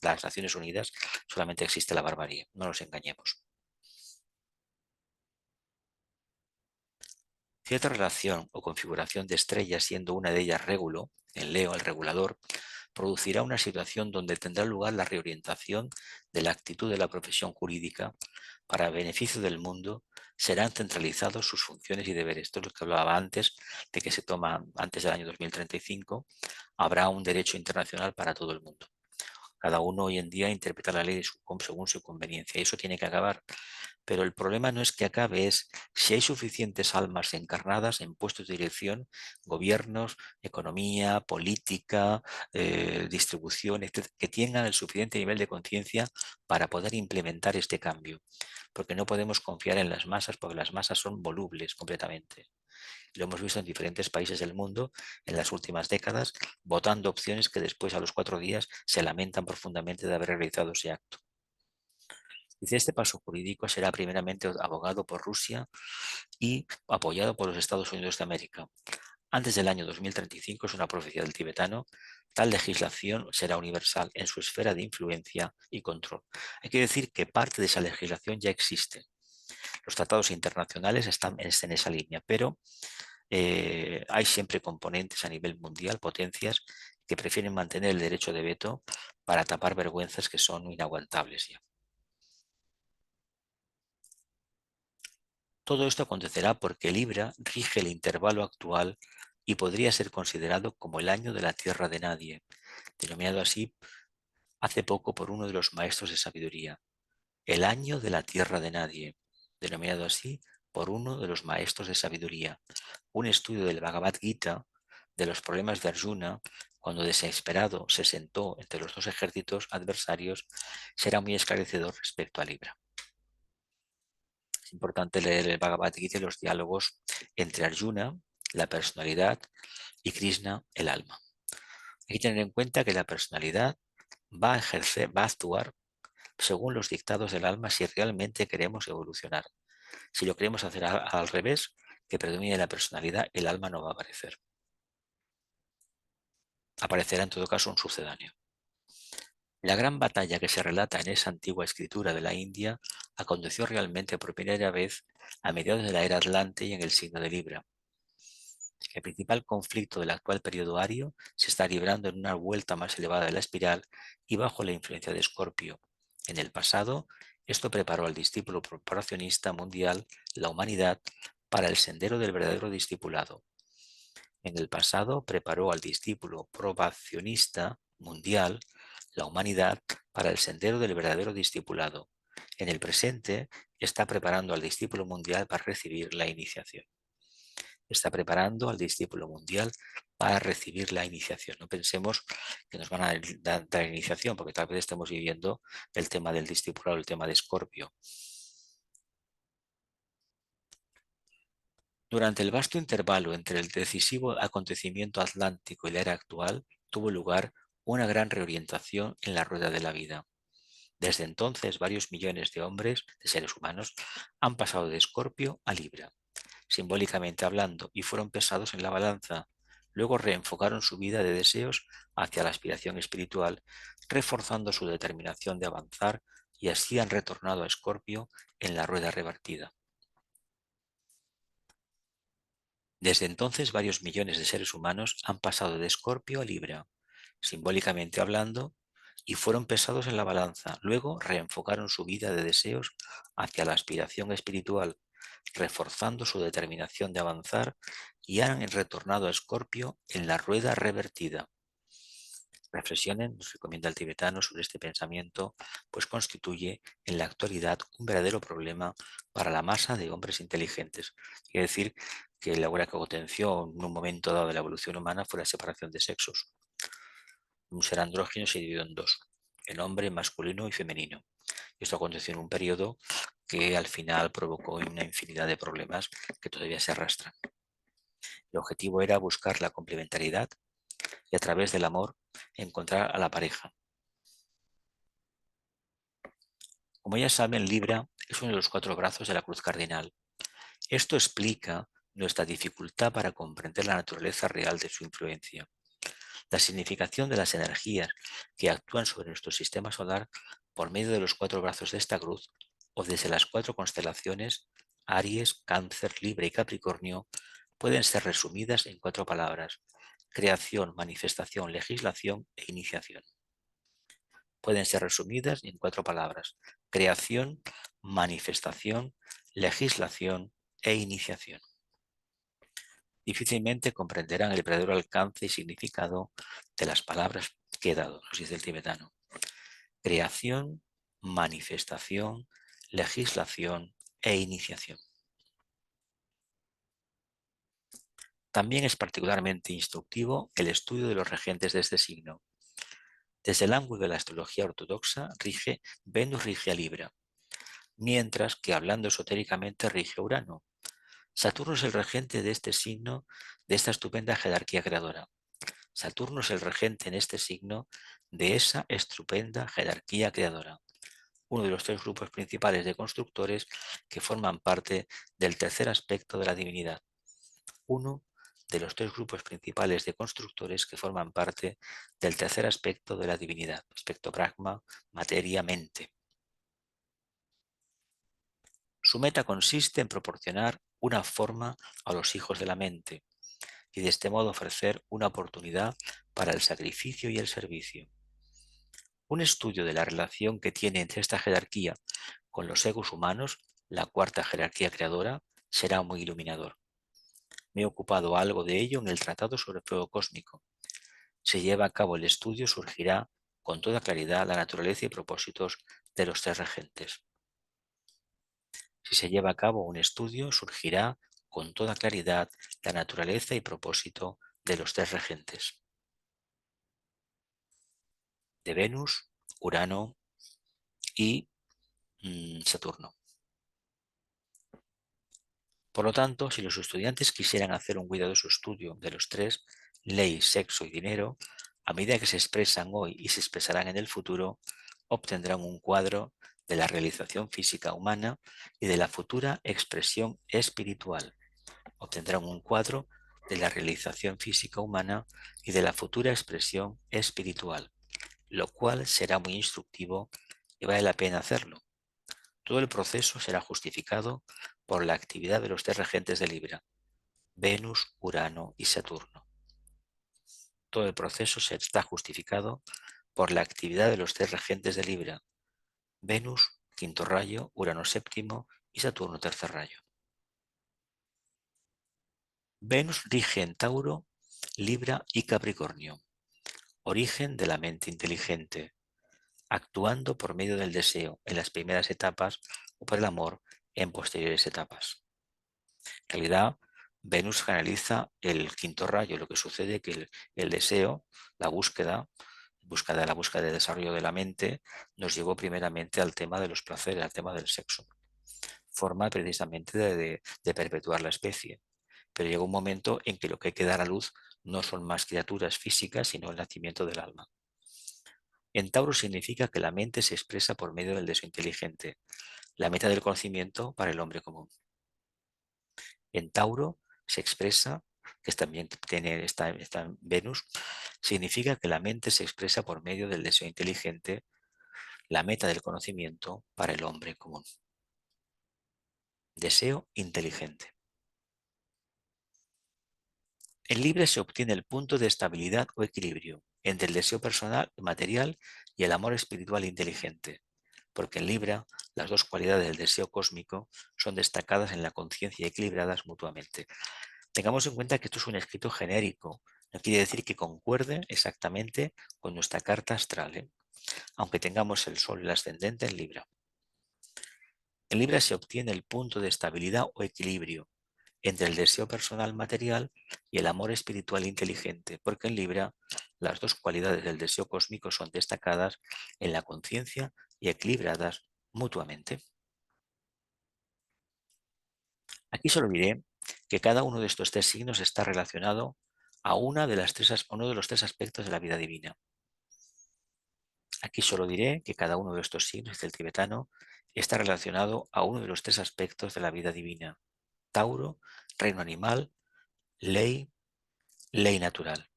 las Naciones Unidas solamente existe la barbarie, no nos engañemos. Cierta relación o configuración de estrellas, siendo una de ellas Régulo, en Leo, el regulador, producirá una situación donde tendrá lugar la reorientación de la actitud de la profesión jurídica para beneficio del mundo. Serán centralizados sus funciones y deberes. Esto es lo que hablaba antes, de que se toma antes del año 2035, habrá un derecho internacional para todo el mundo. Cada uno hoy en día interpreta la ley según su conveniencia y eso tiene que acabar. Pero el problema no es que acabe, es si hay suficientes almas encarnadas en puestos de dirección, gobiernos, economía, política, distribución, etc., que tengan el suficiente nivel de conciencia para poder implementar este cambio. Porque no podemos confiar en las masas, porque las masas son volubles completamente. Lo hemos visto en diferentes países del mundo en las últimas décadas, votando opciones que después a los 4 días se lamentan profundamente de haber realizado ese acto. Dice, este paso jurídico será primeramente abogado por Rusia y apoyado por los Estados Unidos de América. Antes del año 2035, es una profecía del tibetano, tal legislación será universal en su esfera de influencia y control. Hay que decir que parte de esa legislación ya existe. Los tratados internacionales están en esa línea, pero hay siempre componentes a nivel mundial, potencias, que prefieren mantener el derecho de veto para tapar vergüenzas que son inaguantables ya. Todo esto acontecerá porque Libra rige el intervalo actual y podría ser considerado como el año de la tierra de nadie, denominado así hace poco por uno de los maestros de sabiduría. El año de la tierra de nadie, denominado así por uno de los maestros de sabiduría. Un estudio del Bhagavad Gita de los problemas de Arjuna, cuando desesperado se sentó entre los dos ejércitos adversarios, será muy esclarecedor respecto a Libra. Es importante leer el Bhagavad Gita y los diálogos entre Arjuna, la personalidad, y Krishna, el alma. Hay que tener en cuenta que la personalidad va a ejercer, va a actuar según los dictados del alma si realmente queremos evolucionar. Si lo queremos hacer al revés, que predomine la personalidad, el alma no va a aparecer. Aparecerá en todo caso un sucedáneo. La gran batalla que se relata en esa antigua escritura de la India aconteció realmente por primera vez a mediados de la era Atlante y en el signo de Libra. El principal conflicto del actual periodo ario se está librando en una vuelta más elevada de la espiral y bajo la influencia de Escorpio. En el pasado, esto preparó al discípulo proporcionista mundial, la humanidad, para el sendero del verdadero discipulado. En el pasado, preparó al discípulo probacionista mundial, la humanidad, para el sendero del verdadero discipulado. En el presente, está preparando al discípulo mundial para recibir la iniciación. Está preparando al discípulo mundial para recibir la iniciación. No pensemos que nos van a dar iniciación, porque tal vez estemos viviendo el tema del discipulado, el tema de Escorpio. Durante el vasto intervalo entre el decisivo acontecimiento atlántico y la era actual, tuvo lugar una gran reorientación en la rueda de la vida. Desde entonces, varios millones de hombres, de seres humanos, han pasado de Escorpio a Libra, simbólicamente hablando, y fueron pesados en la balanza. Luego reenfocaron su vida de deseos hacia la aspiración espiritual, reforzando su determinación de avanzar, y así han retornado a Escorpio en la rueda revertida. Desde entonces, varios millones de seres humanos han pasado de Escorpio a Libra, simbólicamente hablando, y fueron pesados en la balanza. Luego reenfocaron su vida de deseos hacia la aspiración espiritual, reforzando su determinación de avanzar, y han retornado a Escorpio en la rueda revertida. Reflexionen, nos recomienda el tibetano, sobre este pensamiento, pues constituye en la actualidad un verdadero problema para la masa de hombres inteligentes. Quiere decir que la que aconteció en un momento dado de la evolución humana fue la separación de sexos. Un ser andrógino se dividió en dos, en hombre masculino y femenino. Y esto aconteció en un periodo que al final provocó una infinidad de problemas que todavía se arrastran. El objetivo era buscar la complementariedad y a través del amor encontrar a la pareja. Como ya saben, Libra es uno de los 4 brazos de la cruz cardinal. Esto explica nuestra dificultad para comprender la naturaleza real de su influencia. La significación de las energías que actúan sobre nuestro sistema solar por medio de los 4 brazos de esta cruz o desde las 4 constelaciones, Aries, Cáncer, Libra y Capricornio, pueden ser resumidas en 4 palabras: creación, manifestación, legislación e iniciación. Pueden ser resumidas en 4 palabras: creación, manifestación, legislación e iniciación. Difícilmente comprenderán el verdadero alcance y significado de las palabras que he dado, nos dice el tibetano. Creación, manifestación, legislación e iniciación. También es particularmente instructivo el estudio de los regentes de este signo. Desde el ángulo de la astrología ortodoxa, Venus rige a Libra, mientras que hablando esotéricamente rige a Urano. Saturno es el regente de este signo, de esta estupenda jerarquía creadora. Saturno es el regente en este signo de esa estupenda jerarquía creadora, uno de los 3 grupos principales de constructores que forman parte del tercer aspecto de la divinidad. Uno de los 3 grupos principales de constructores que forman parte del tercer aspecto de la divinidad, aspecto pragma, materia, mente. Su meta consiste en proporcionar una forma a los hijos de la mente y de este modo ofrecer una oportunidad para el sacrificio y el servicio. Un estudio de la relación que tiene entre esta jerarquía con los egos humanos, la 4ª jerarquía creadora, será muy iluminador. Me he ocupado algo de ello en el Tratado sobre el Fuego Cósmico. Si lleva a cabo el estudio, surgirá con toda claridad la naturaleza y propósitos de los 3 regentes. Si se lleva a cabo un estudio, surgirá con toda claridad la naturaleza y propósito de los 3 regentes. De Venus, Urano y Saturno. Por lo tanto, si los estudiantes quisieran hacer un cuidadoso estudio de los 3, ley, sexo y dinero, a medida que se expresan hoy y se expresarán en el futuro, obtendrán un cuadro de la realización física humana y de la futura expresión espiritual. Obtendrán un cuadro de la realización física humana y de la futura expresión espiritual, lo cual será muy instructivo y vale la pena hacerlo. Todo el proceso será justificado por la actividad de los tres regentes de Libra, Venus, Urano y Saturno. Todo el proceso está justificado por la actividad de los tres regentes de Libra, Venus, quinto rayo, Urano séptimo y Saturno tercer rayo. Venus rige en Tauro, Libra y Capricornio, origen de la mente inteligente, actuando por medio del deseo en las primeras etapas o por el amor en posteriores etapas. En realidad, Venus canaliza el quinto rayo, lo que sucede que el deseo, la búsqueda de desarrollo de la mente, nos llevó primeramente al tema de los placeres, al tema del sexo. Forma precisamente de perpetuar la especie. Pero llega un momento en que lo que hay que dar a luz no son más criaturas físicas, sino el nacimiento del alma. En Tauro significa que la mente se expresa por medio del deseo inteligente, la meta del conocimiento para el hombre común. En Tauro se expresa, que también está en Venus, significa que la mente se expresa por medio del deseo inteligente, la meta del conocimiento para el hombre común. Deseo inteligente. En Libra se obtiene el punto de estabilidad o equilibrio entre el deseo personal y material y el amor espiritual inteligente, porque en Libra las dos cualidades del deseo cósmico son destacadas en la conciencia y equilibradas mutuamente. Tengamos en cuenta que esto es un escrito genérico, no quiere decir que concuerde exactamente con nuestra carta astral, aunque tengamos el Sol y el ascendente en Libra. En Libra se obtiene el punto de estabilidad o equilibrio entre el deseo personal material y el amor espiritual inteligente, porque en Libra las dos cualidades del deseo cósmico son destacadas en la conciencia y equilibradas mutuamente. Aquí solo diré que cada uno de estos tres signos está relacionado a uno de los tres aspectos de la vida divina. Aquí solo diré que cada uno de estos signos del tibetano está relacionado a uno de los tres aspectos de la vida divina. Tauro, reino animal, ley natural.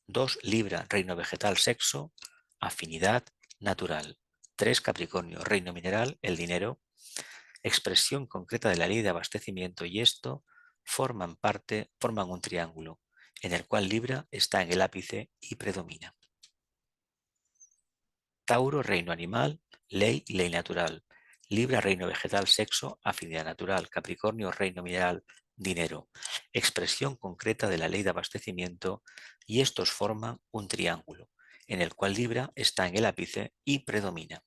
2, Libra, reino vegetal, sexo, afinidad, natural. 3, Capricornio, reino mineral, el dinero, expresión concreta de la ley de abastecimiento, y esto forman un triángulo en el cual Libra está en el ápice y predomina. Tauro, reino animal, ley natural. Libra, reino vegetal, sexo, afinidad natural. Capricornio, reino mineral, dinero. Expresión concreta de la ley de abastecimiento, y estos forman un triángulo en el cual Libra está en el ápice y predomina.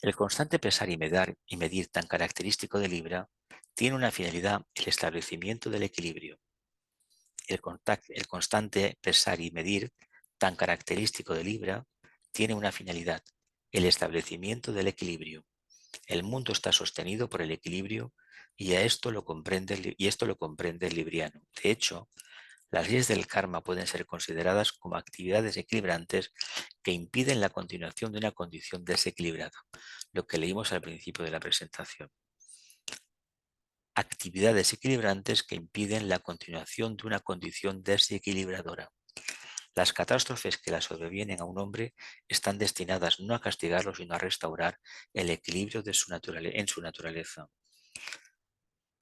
El constante pesar y medir tan característico de Libra tiene una finalidad: el establecimiento del equilibrio. El constante pesar y medir tan característico de Libra tiene una finalidad: el establecimiento del equilibrio. El mundo está sostenido por el equilibrio, y esto lo comprende el libriano. De hecho, las leyes del karma pueden ser consideradas como actividades equilibrantes que impiden la continuación de una condición desequilibrada, lo que leímos al principio de la presentación. Actividades equilibrantes que impiden la continuación de una condición desequilibradora. Las catástrofes que le sobrevienen a un hombre están destinadas no a castigarlo, sino a restaurar el equilibrio en su naturaleza.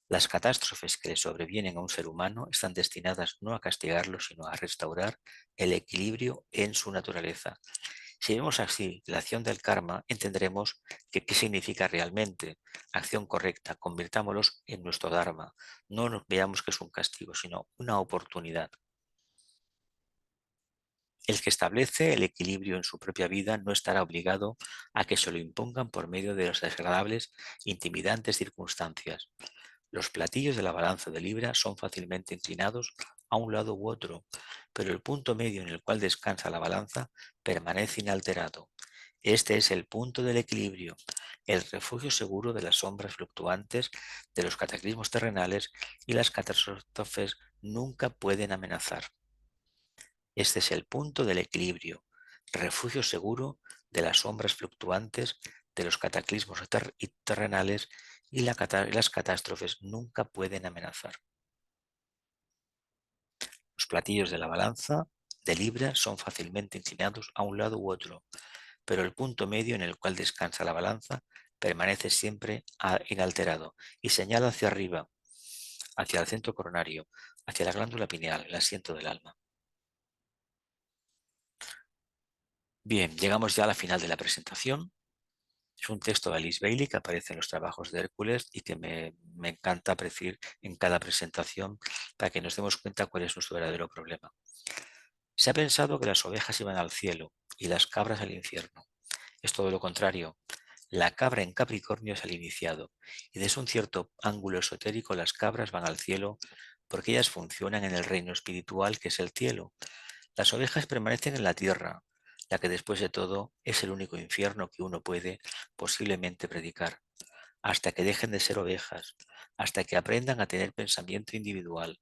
Las catástrofes que le sobrevienen a un ser humano están destinadas no a castigarlo, sino a restaurar el equilibrio en su naturaleza. Si vemos así la acción del karma, entenderemos que qué significa realmente acción correcta. Convirtámoslos en nuestro dharma. No nos veamos que es un castigo, sino una oportunidad. El que establece el equilibrio en su propia vida no estará obligado a que se lo impongan por medio de las desagradables, intimidantes circunstancias. Los platillos de la balanza de Libra son fácilmente inclinados a un lado u otro, pero el punto medio en el cual descansa la balanza permanece inalterado. Este es el punto del equilibrio, el refugio seguro de las sombras fluctuantes, de los cataclismos terrenales y las catástrofes nunca pueden amenazar. Este es el punto del equilibrio, refugio seguro de las sombras fluctuantes, de los cataclismos terrenales y las catástrofes nunca pueden amenazar. Los platillos de la balanza de libra son fácilmente inclinados a un lado u otro, pero el punto medio en el cual descansa la balanza permanece siempre inalterado y señala hacia arriba, hacia el centro coronario, hacia la glándula pineal, el asiento del alma. Bien, llegamos ya a la final de la presentación. Es un texto de Alice Bailey que aparece en los trabajos de Hércules y que me encanta apreciar en cada presentación para que nos demos cuenta cuál es nuestro verdadero problema. Se ha pensado que las ovejas iban al cielo y las cabras al infierno. Es todo lo contrario. La cabra en Capricornio es el iniciado y desde un cierto ángulo esotérico las cabras van al cielo porque ellas funcionan en el reino espiritual que es el cielo. Las ovejas permanecen en la tierra, la que después de todo es el único infierno que uno puede posiblemente predicar, hasta que dejen de ser ovejas, hasta que aprendan a tener pensamiento individual,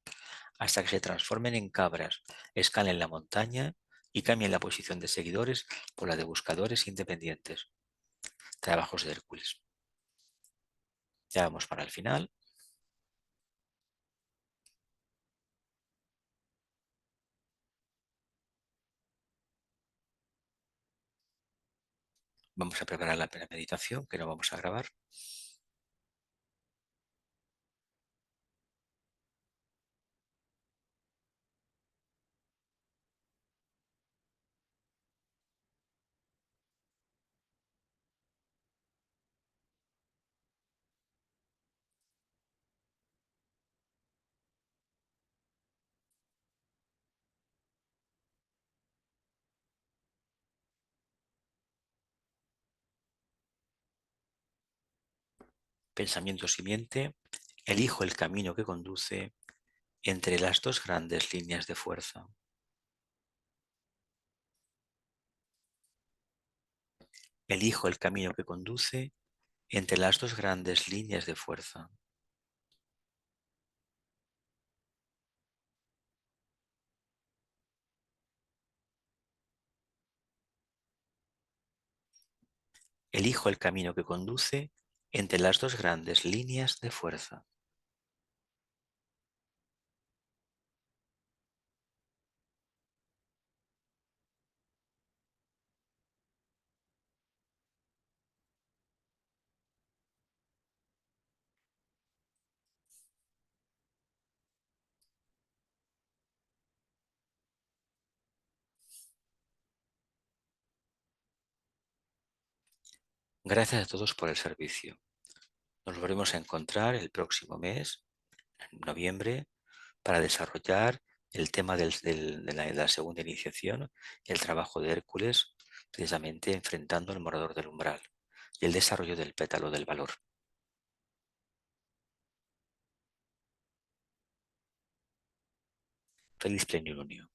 hasta que se transformen en cabras, escalen la montaña y cambien la posición de seguidores por la de buscadores independientes. Trabajos de Hércules. Ya vamos para el final. Vamos a preparar la meditación que no vamos a grabar. Pensamiento simiente. Elijo el camino que conduce entre las dos grandes líneas de fuerza. Elijo el camino que conduce entre las dos grandes líneas de fuerza. Elijo el camino que conduce entre las dos grandes líneas de fuerza. Gracias a todos por el servicio. Nos volvemos a encontrar el próximo mes, en noviembre, para desarrollar el tema de la segunda iniciación, el trabajo de Hércules, precisamente enfrentando el morador del umbral y el desarrollo del pétalo del valor. Feliz plenilunio.